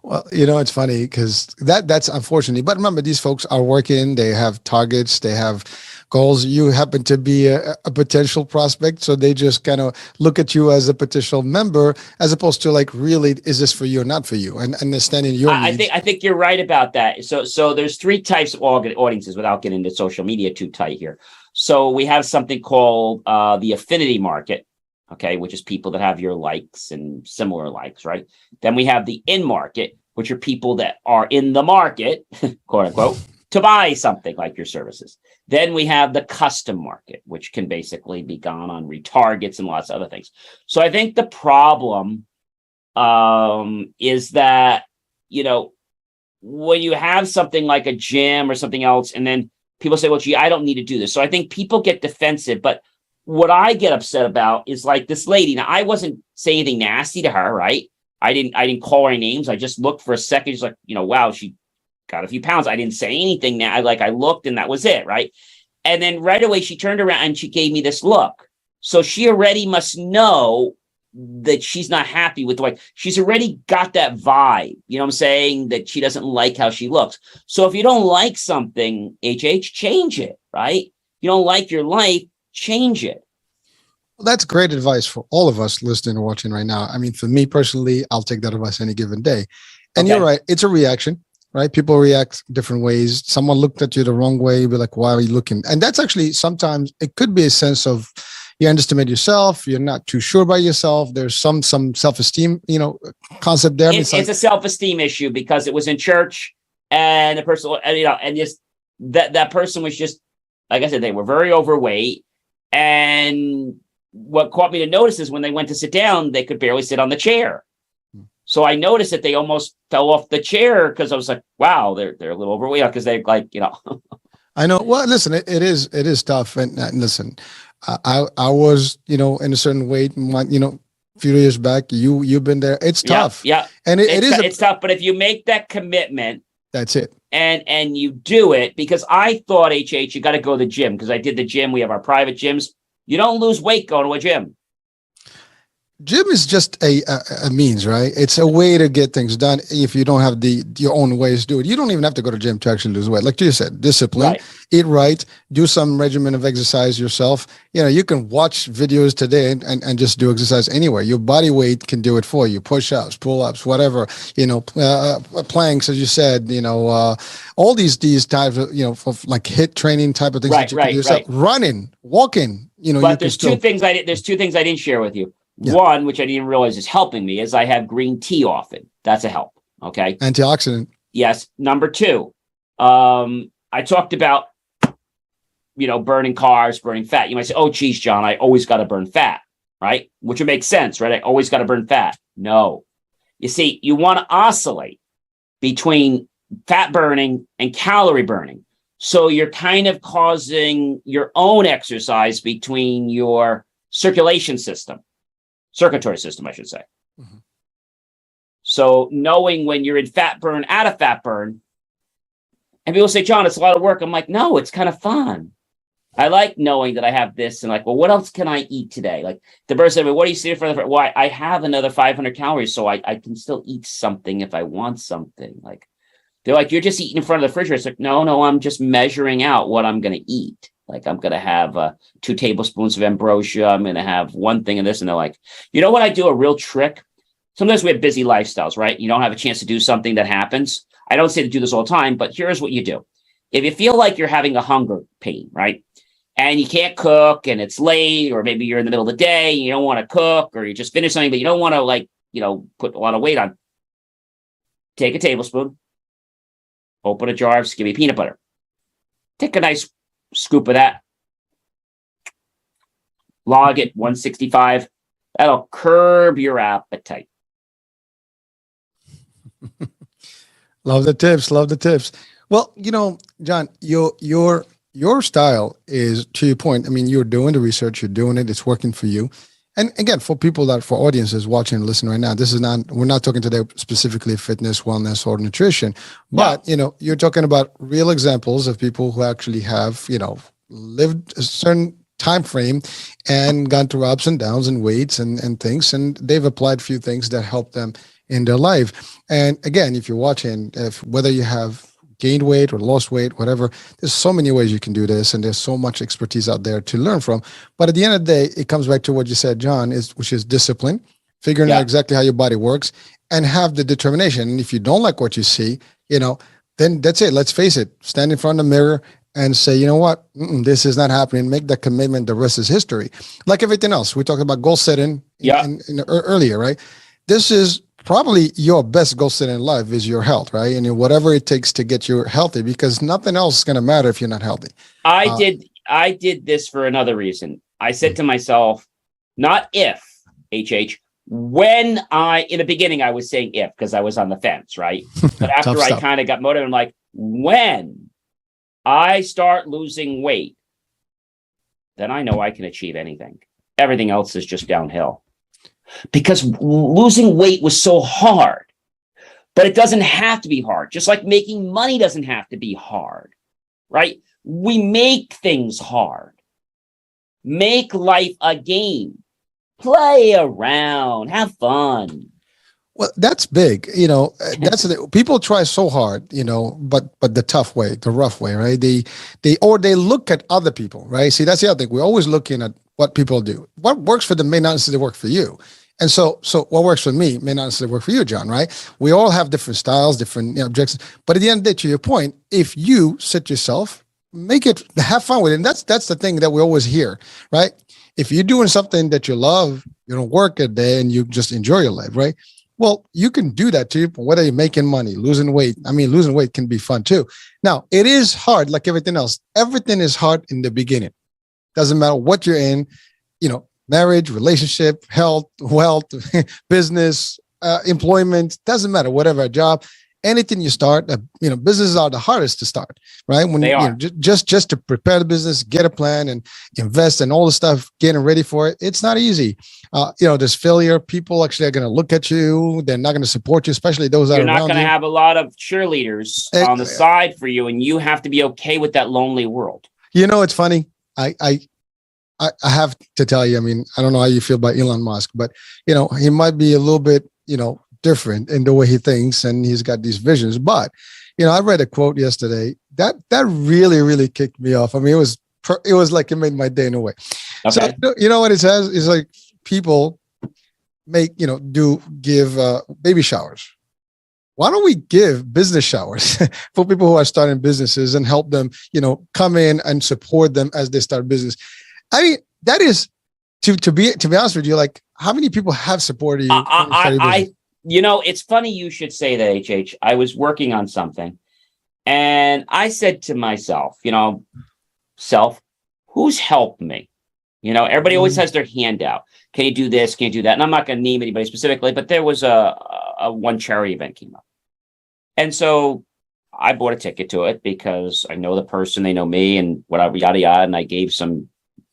Well, it's funny because that's unfortunately, but remember, these folks are working. They have targets. They have goals. You happen to be a potential prospect, so they just kind of look at you as a potential member, as opposed to like, really, is this for you or not for you, and understanding your needs. I think you're right about that. So there's three types of audiences, without getting into social media too tight here. So we have something called the affinity market, okay, which is people that have your likes and similar likes, right? Then we have the in market, which are people that are in the market, quote unquote, to buy something like your services. Then we have the custom market, which can basically be gone on retargets and lots of other things. So I think the problem is that, when you have something like a gym or something else, and then people say, well, gee, I don't need to do this. So I think people get defensive. But what I get upset about is like this lady. Now, I wasn't saying anything nasty to her, right? I didn't call her names. I just looked for a second. She's like, wow, she got a few pounds. I didn't say anything. Now, I looked and that was it, right? And then right away, she turned around and she gave me this look. So she already must know that she's not happy with the way she's already got that vibe. You know what I'm saying? That she doesn't like how she looks. So if you don't like something, change it, right? You don't like your life, change it. Well, that's great advice for all of us listening and watching right now. I mean, for me personally, I'll take that advice any given day. And You're right. It's a reaction, right? People react different ways. Someone looked at you the wrong way. You'll be like, why are you looking? And that's actually sometimes it could be a sense of you underestimate yourself. You're not too sure about yourself. There's some self-esteem, concept there. It's a self-esteem issue because it was in church and the person, and just that person was just, like I said, they were very overweight. And what caught me to notice is when they went to sit down, they could barely sit on the chair. So I noticed that they almost fell off the chair because I was like, wow, they're a little overweight because they I know. Well, listen, it is tough. And listen, I was, in a certain weight, a few years back, you've been there. It's tough. Yeah. And it's tough. But if you make that commitment, that's it. And you do it, because I thought, you got to go to the gym, because I did the gym. We have our private gyms. You don't lose weight going to a gym. Gym is just a means, right? It's a way to get things done. If you don't have your own ways to do it, you don't even have to go to gym to actually lose weight. Like you said, discipline, right. Eat right, do some regimen of exercise yourself. You can watch videos today and just do exercise anywhere. Your body weight can do it for you. Push-ups, pull-ups, whatever, planks, as you said, all these types of, of like HIIT training type of things that you can do yourself. Right. Running, walking, But there's two things I didn't share with you. Yeah. One, which I didn't realize is helping me, is I have green tea often. That's a help. Okay. Antioxidant. Yes. Number two, I talked about, burning carbs, burning fat. You might say, oh, geez, John, I always got to burn fat, right? Which would make sense, right? I always got to burn fat. No. You see, you want to oscillate between fat burning and calorie burning. So you're kind of causing your own exercise between your circulatory system, I should say. Mm-hmm. So knowing when you're in fat burn, out of fat burn, and people say, John, it's a lot of work. I'm like, no, it's kind of fun. I like knowing that I have this and like, well, what else can I eat today? Like the person said, well, what do you see for the, why I have another 500 calories. So I can still eat something if I want something. Like they're like, you're just eating in front of the refrigerator. It's like, no, I'm just measuring out what I'm going to eat. Like I'm going to have 2 tablespoons of ambrosia. I'm going to have one thing of this. And they're like, you know what? I do a real trick. Sometimes we have busy lifestyles, right? You don't have a chance to do something that happens. I don't say to do this all the time, but here's what you do. If you feel like you're having a hunger pain, right? And you can't cook and it's late, or maybe you're in the middle of the day, and you don't want to cook, or you just finished something, but you don't want to put a lot of weight on. Take a tablespoon, open a jar of Skippy peanut butter. Take a nice scoop of that, log it 165. That'll curb your appetite. Love the tips. Well, John, your style is, to your point, I mean, you're doing the research, you're doing it, it's working for you. And again, for audiences watching and listening right now, we're not talking today specifically fitness, wellness, or nutrition, but, you're talking about real examples of people who actually have, lived a certain time frame and gone through ups and downs and weights and things, and they've applied a few things that help them in their life. And again, if you're watching, whether you have gained weight or lost weight, whatever. There's so many ways you can do this, and there's so much expertise out there to learn from. But at the end of the day, it comes back to what you said, John, which is discipline, figuring out exactly how your body works, and have the determination. And if you don't like what you see, then that's it. Let's face it. Stand in front of the mirror and say, you know what, this is not happening. Make that commitment. The rest is history. Like everything else, we talked about goal setting earlier, right? This is probably your best goal setting in life is your health, right? And whatever it takes to get you healthy, because nothing else is going to matter if you're not healthy. I did this for another reason. I said to myself, not if, HH, when in the beginning, I was saying if, because I was on the fence, right? But after I kind of got motivated, I'm like, when I start losing weight, then I know I can achieve anything. Everything else is just downhill. Because losing weight was so hard, but it doesn't have to be hard. Just like making money doesn't have to be hard, right? We make things hard. Make life a game. Play around, have fun. Well, that's big. That's people try so hard, but the tough way, the rough way, right? They look at other people, right? See, that's the other thing. We're always looking at what people do. What works for them may not necessarily work for you. And so what works for me may not necessarily work for you, John, right? We all have different styles, different objectives. But at the end of the day, to your point, if you set yourself, have fun with it. And that's the thing that we always hear, right? If you're doing something that you love, you don't work a day and you just enjoy your life, right? Well, you can do that too, whether you're making money, losing weight. I mean, losing weight can be fun too. Now, it is hard like everything else. Everything is hard in the beginning. Doesn't matter what you're in, marriage, relationship, health, wealth, business, employment, doesn't matter, whatever, job. Anything you start, businesses are the hardest to start, right? When they are. Just to prepare the business, get a plan and invest and all the stuff, getting ready for it. It's not easy. There's failure. People actually are going to look at you. They're not going to support you, especially those that are around you. You're not going to have a lot of cheerleaders on the side for you, and you have to be okay with that lonely world. It's funny. I have to tell you, I mean, I don't know how you feel about Elon Musk, but he might be a little bit, different in the way he thinks, and he's got these visions. But I read a quote yesterday that really, really kicked me off. I mean, it was like it made my day in a way. Okay. So you know what it says is like people give baby showers. Why don't we give business showers for people who are starting businesses and help them, come in and support them as they start business? I mean, that is to be honest with you, like how many people have supported you? It's funny you should say that, HH. I was working on something and I said to myself, who's helped me? Everybody always has their hand out. Can you do this? Can you do that? And I'm not going to name anybody specifically, but there was a one charity event came up. And so I bought a ticket to it because I know the person, they know me and whatever, yada, yada. And I gave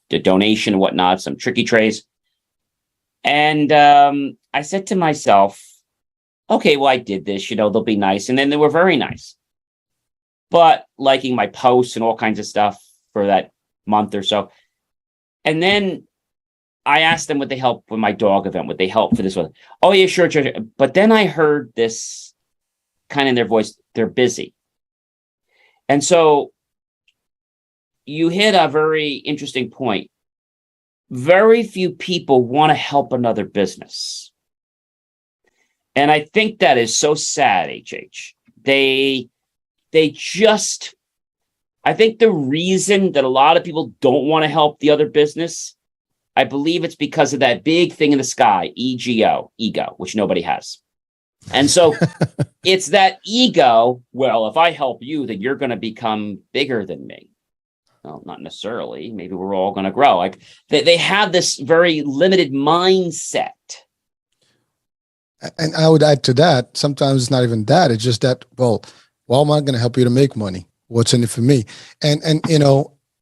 the donation and whatnot, some tricky trays. And I said to myself, okay, well, I did this, they'll be nice. And then they were very nice. But liking my posts and all kinds of stuff for that month or so. And then I asked them, would they help with my dog event? Would they help for this one? Oh, yeah, sure. But then I heard this kind of in their voice, they're busy. And so you hit a very interesting point. Very few people want to help another business. And I think that is so sad, HH. I think the reason that a lot of people don't want to help the other business, I believe it's because of that big thing in the sky, ego, which nobody has. And so it's that ego. Well, if I help you, then you're going to become bigger than me. Well, not necessarily. Maybe we're all going to grow. Like they have this very limited mindset. And I would add to that, sometimes it's not even that. It's just that, well, am I going to help you to make money? What's in it for me? And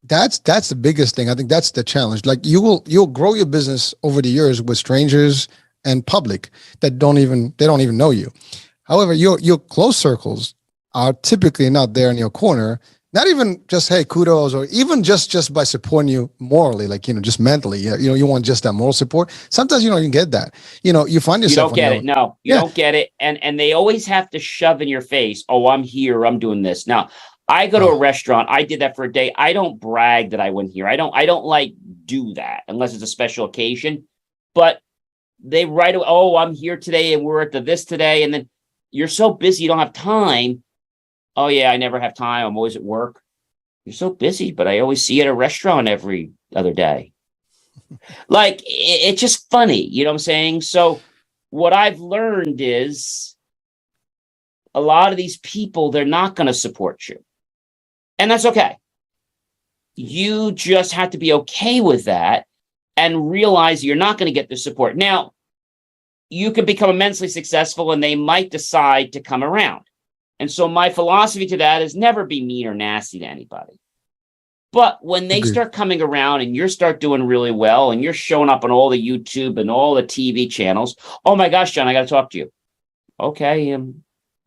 that's the biggest thing. I think that's the challenge. Like you'll grow your business over the years with strangers and public that don't even know you. However, your close circles are typically not there in your corner, Not even just, hey, kudos, or even just by supporting you morally, like, just mentally. You want just that moral support. Sometimes you don't even get that. You find You yourself don't on get your it. own. No, you Yeah. don't get it. And they always have to shove in your face, oh, I'm here, I'm doing this. Now, I go to a restaurant. I did that for a day. I don't brag that I went here. I don't like do that unless it's a special occasion. But they write, oh, I'm here today and we're at this today. And then you're so busy, you don't have time. Oh, yeah, I never have time. I'm always at work. You're so busy, but I always see you at a restaurant every other day. Like, it's just funny. You know what I'm saying? So what I've learned is a lot of these people, they're not going to support you. And that's okay. You just have to be okay with that and realize you're not going to get the support. Now, you could become immensely successful and they might decide to come around. And so my philosophy to that is never be mean or nasty to anybody. But when they Agreed. start coming around and you start doing really well and you're showing up on all the YouTube and all the TV channels, oh my gosh, John, I got to talk to you. Okay,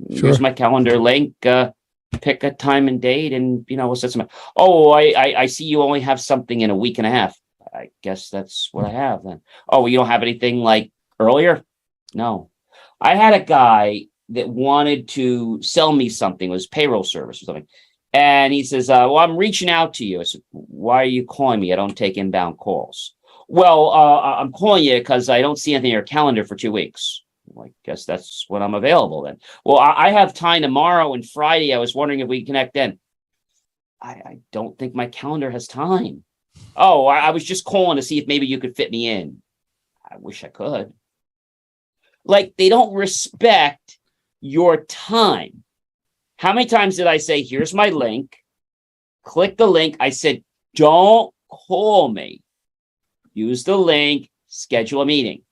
here's Sure. my calendar link. Pick a time and date, and we'll set some. Oh, I see you only have something in a week and a half. I guess that's what I have then. Oh, you don't have anything like earlier? No. I had a guy that wanted to sell me something. It was payroll service or something. And he says, well, I'm reaching out to you. I said, why are you calling me? I don't take inbound calls. Well, I'm calling you because I don't see anything in your calendar for 2 weeks. Well, I guess that's when I'm available then. Well, I have time tomorrow and Friday. I was wondering if we can connect then. I don't think my calendar has time. Oh, I was just calling to see if maybe you could fit me in. I wish I could. Like, they don't respect your time. How many times did I say, here's my link, click the link. I said, don't call me. Use the link, schedule a meeting.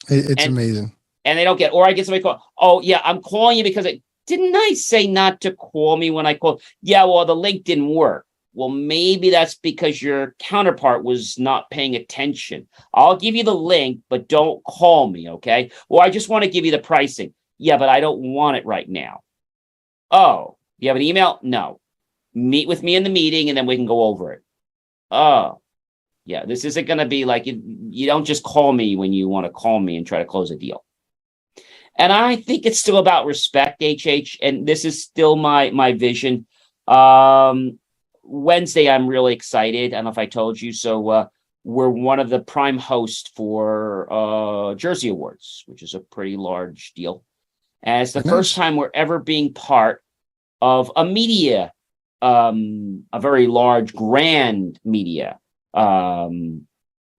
It's amazing. And they don't get, or I get somebody call, oh, yeah, I'm calling you because didn't I say not to call me when I called? Yeah, well, the link didn't work. Well, maybe that's because your counterpart was not paying attention. I'll give you the link, but don't call me, okay? Well, I just want to give you the pricing. Yeah, but I don't want it right now. Oh, you have an email? No. Meet with me in the meeting and then we can go over it. Oh, yeah, this isn't going to be like, you don't just call me when you want to call me and try to close a deal. And I think it's still about respect, HH, and this is still my vision. Wednesday, I'm really excited. I don't know if I told you. So we're one of the prime hosts for Jersey Awards, which is a pretty large deal. And it's the first time we're ever being part of a media, a very large, grand media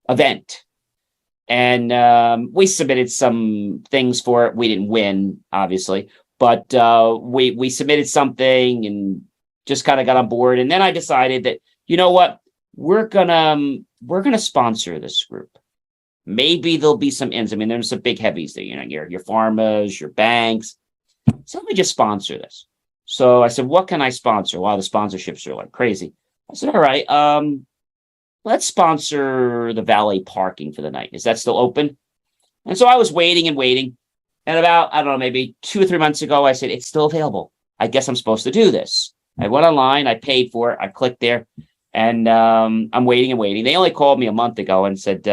event. And we submitted some things for it. We didn't win, obviously, but we submitted something and just kind of got on board. And then I decided that, you know what, we're gonna sponsor this group. Maybe there'll be some ins. I mean, there's some big heavies there, your pharmas, your banks. So let me just sponsor this. So I said, what can I sponsor? Wow, the sponsorships are like crazy. I said, all right, let's sponsor the valet parking for the night. Is that still open? And so I was waiting. And about, I don't know, maybe 2 or 3 months ago, I said, it's still available. I guess I'm supposed to do this. I went online, I paid for it, I clicked there, and I'm waiting. They only called me a month ago and said,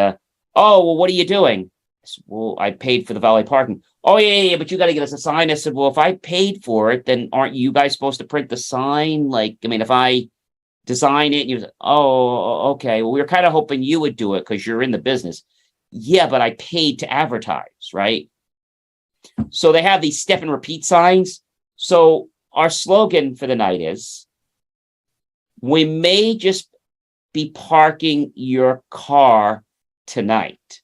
oh, well, what are you doing? I said, well, I paid for the valet parking. Oh, yeah, but you got to get us a sign. I said, well, if I paid for it, then aren't you guys supposed to print the sign? Like, I mean, if I design it, and you said, oh, okay, well, we were kind of hoping you would do it because you're in the business. Yeah, but I paid to advertise, right? So they have these step and repeat signs. So our slogan for the night is, we may just be parking your car tonight,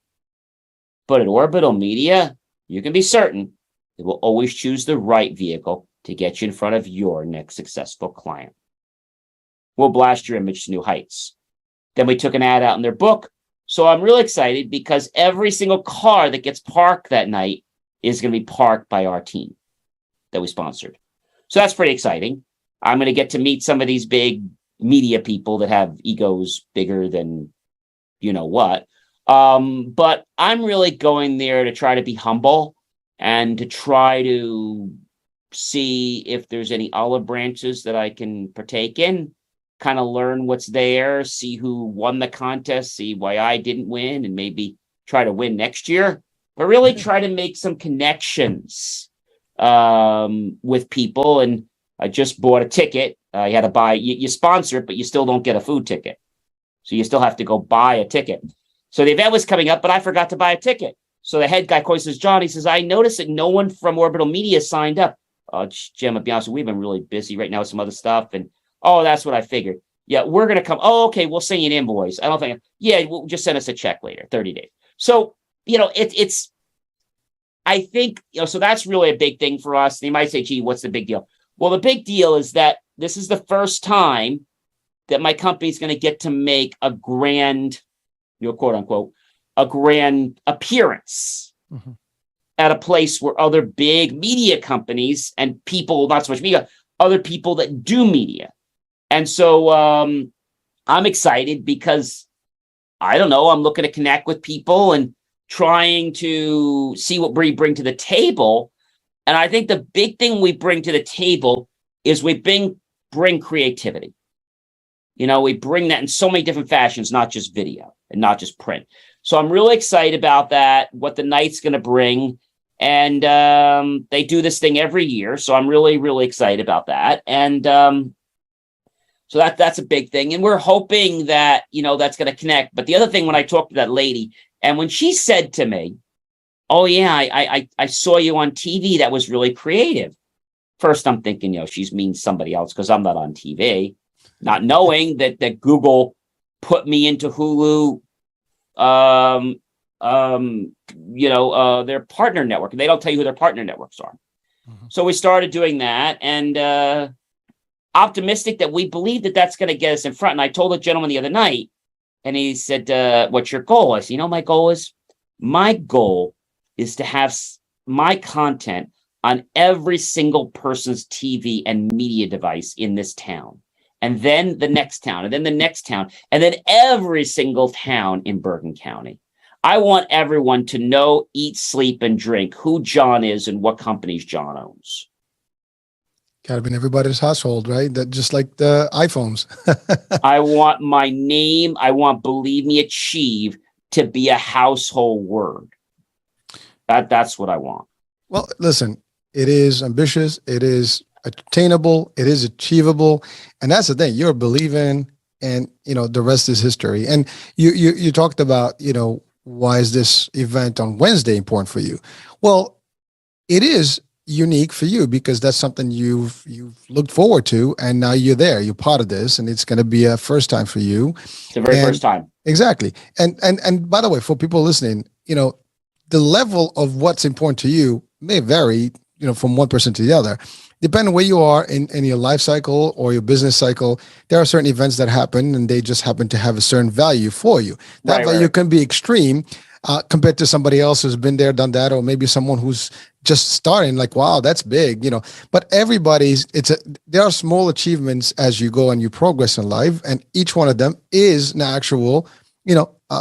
but at Orbital Media, you can be certain it will always choose the right vehicle to get you in front of your next successful client. We'll blast your image to new heights. Then we took an ad out in their book. So I'm really excited because every single car that gets parked that night is going to be parked by our team that we sponsored. So that's pretty exciting. I'm going to get to meet some of these big media people that have egos bigger than you know what. But I'm really going there to try to be humble and to try to see if there's any olive branches that I can partake in, kind of learn what's there, see who won the contest, see why I didn't win, and maybe try to win next year, but really try to make some connections with people. And I just bought a ticket. You had to buy, you sponsor it, but you still don't get a food ticket. So you still have to go buy a ticket. So the event was coming up, but I forgot to buy a ticket. So the head guy says, John, he says, I noticed that no one from Orbital Media signed up. Jim, I'll be honest, we've been really busy right now with some other stuff. And, that's what I figured. Yeah, we're going to come. Oh, okay, we'll send you an invoice. I don't think, we'll just send us a check later, 30 days. So, it's, I think, so that's really a big thing for us. And you might say, gee, what's the big deal? Well, the big deal is that this is the first time that my company is going to get to make a grand, quote unquote, a grand appearance at a place where other big media companies and people, not so much media, other people that do media. And so I'm excited because, I don't know, I'm looking to connect with people and trying to see what we bring to the table. And I think the big thing we bring to the table is we bring creativity. We bring that in so many different fashions, not just video and not just print. So I'm really excited about that, what the night's going to bring. And they do this thing every year. So I'm really, really excited about that. And so that's a big thing. And we're hoping that, that's going to connect. But the other thing, when I talked to that lady, and when she said to me, oh, yeah, I saw you on TV, that was really creative. First, I'm thinking, she means somebody else because I'm not on TV, not knowing that Google put me into Hulu, their partner network. They don't tell you who their partner networks are. So we started doing that, and optimistic that we believe that that's going to get us in front. And I told a gentleman the other night, and he said, what's your goal? I said, my goal is to have my content on every single person's TV and media device in this town, and then the next town, and then the next town, and then every single town in Bergen County. I want everyone to know, eat, sleep, and drink who John is and what companies John owns. Got to be in everybody's household, right? That just like the iPhones. I want my name, Believe Me Achieve, to be a household word. That's what I want. Well, listen, it is ambitious. It is attainable. It is achievable. And that's the thing. You're believing, and, the rest is history. And you talked about, why is this event on Wednesday important for you? Well, it is unique for you because that's something you've looked forward to, and now you're there. You're part of this, and it's going to be a first time for you. It's the very first time. Exactly. And by the way, for people listening, the level of what's important to you may vary, from one person to the other. Depending on where you are in your life cycle or your business cycle, there are certain events that happen, and they just happen to have a certain value for you. That value can be extreme compared to somebody else who's been there, done that, or maybe someone who's just starting, like, wow, that's big, But there are small achievements as you go and you progress in life, and each one of them is an actual,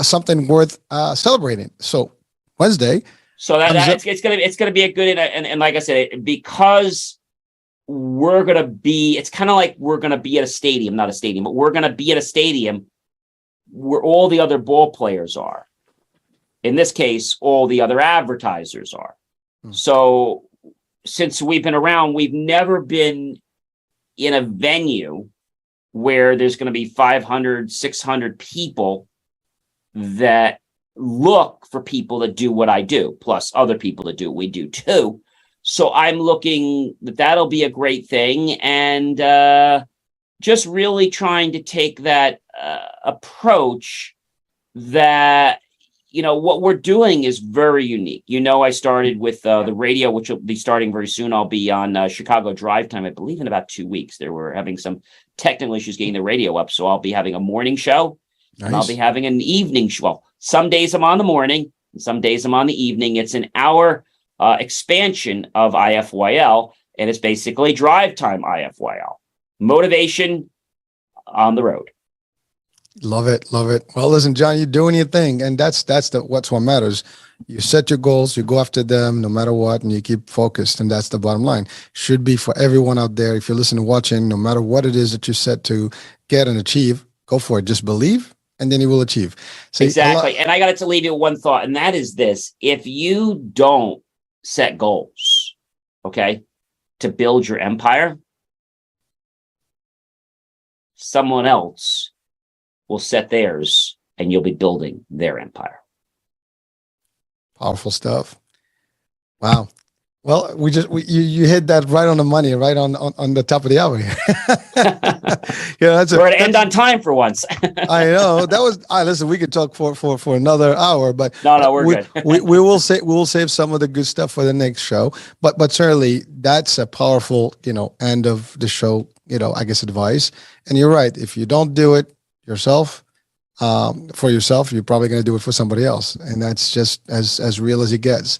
something worth celebrating. So Wednesday. So it's gonna be a good, and like I said, because we're going to be, it's kind of like we're going to be at a stadium, not a stadium, but we're going to be at a stadium where all the other ball players are. In this case, all the other advertisers are. So since we've been around, we've never been in a venue where there's going to be 500, 600 people that look for people that do what I do, plus other people that do what we do too. So I'm looking that'll be a great thing, and just really trying to take that approach that, what we're doing is very unique. I started with the radio, which will be starting very soon. I'll be on Chicago Drive Time, I believe, in about 2 weeks. They were having some technical issues getting the radio up, so I'll be having a morning show. Nice. And I'll be having an evening show. Well, some days I'm on the morning, and some days I'm on the evening. It's an hour expansion of IFYL, and it's basically drive time IFYL. Motivation on the road. Love it. Love it. Well, listen, John, you're doing your thing, and that's what's what matters. You set your goals, you go after them no matter what, and you keep focused, and that's the bottom line. Should be for everyone out there. If you're listening, watching, no matter what it is that you set to get and achieve, go for it. Just believe, and then you will achieve. See, Exactly. And I got to leave you with one thought, and that is this: if you don't set goals, okay, to build your empire, someone else will set theirs, and you'll be building their empire. Powerful stuff. Wow. Well, you hit that right on the money, right on the top of the hour here. We're going to end on time for once. I know that was. Listen, we could talk for another hour, but no, we're good. we will save some of the good stuff for the next show. But certainly that's a powerful end of the show. I guess advice. And you're right. If you don't do it yourself, for yourself, you're probably going to do it for somebody else, and that's just as real as it gets.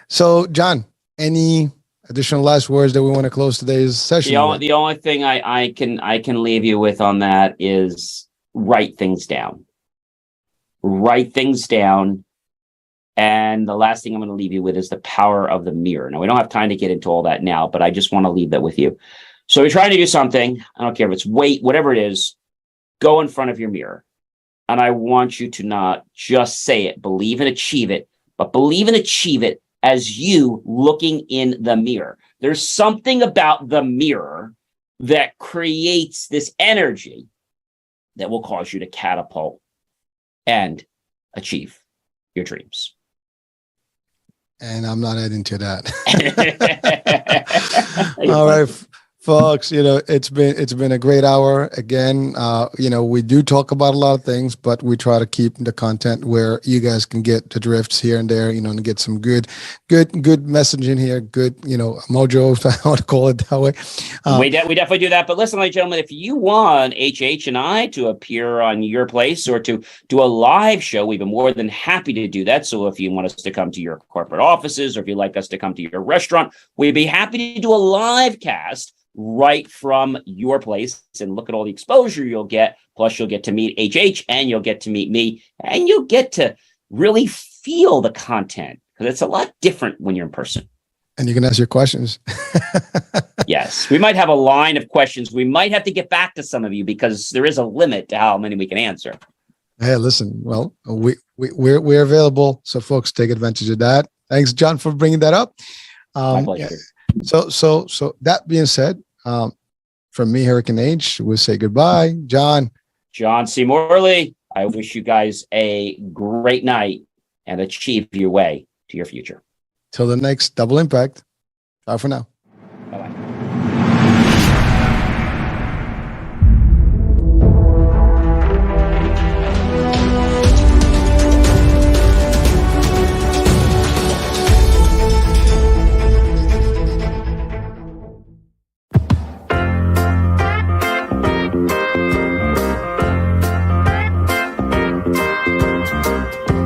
So, John, any additional last words that we want to close today's session? The only thing I can leave you with on that is write things down. Write things down. And the last thing I'm going to leave you with is the power of the mirror. Now, we don't have time to get into all that now, but I just want to leave that with you. So you're trying to do something. I don't care if it's weight, whatever it is, go in front of your mirror. And I want you to not just say it, believe and achieve it, but believe and achieve it as you looking in the mirror. There's something about the mirror that creates this energy that will cause you to catapult and achieve your dreams. And I'm not adding to that. All right, folks, it's been a great hour again. We do talk about a lot of things, but we try to keep the content where you guys can get the drifts here and there, and get some good messaging here, good, mojo, if I want to call it that way. We definitely do that. But listen, ladies and gentlemen, if you want HH and I to appear on your place or to do a live show, we've been more than happy to do that. So if you want us to come to your corporate offices, or if you'd like us to come to your restaurant, we'd be happy to do a live cast right from your place and look at all the exposure you'll get. Plus, you'll get to meet HH and you'll get to meet me, and you'll get to really feel the content, because it's a lot different when you're in person. And you can ask your questions. Yes, we might have a line of questions. We might have to get back to some of you because there is a limit to how many we can answer. Hey, listen, well, we're available, so folks, take advantage of that. Thanks, John, for bringing that up. My pleasure. So that being said, from me, Hurricane H, we'll say goodbye. John C. Morley, I wish you guys a great night and achieve your way to your future. Till the next Double Impact. Bye for now. Bye-bye.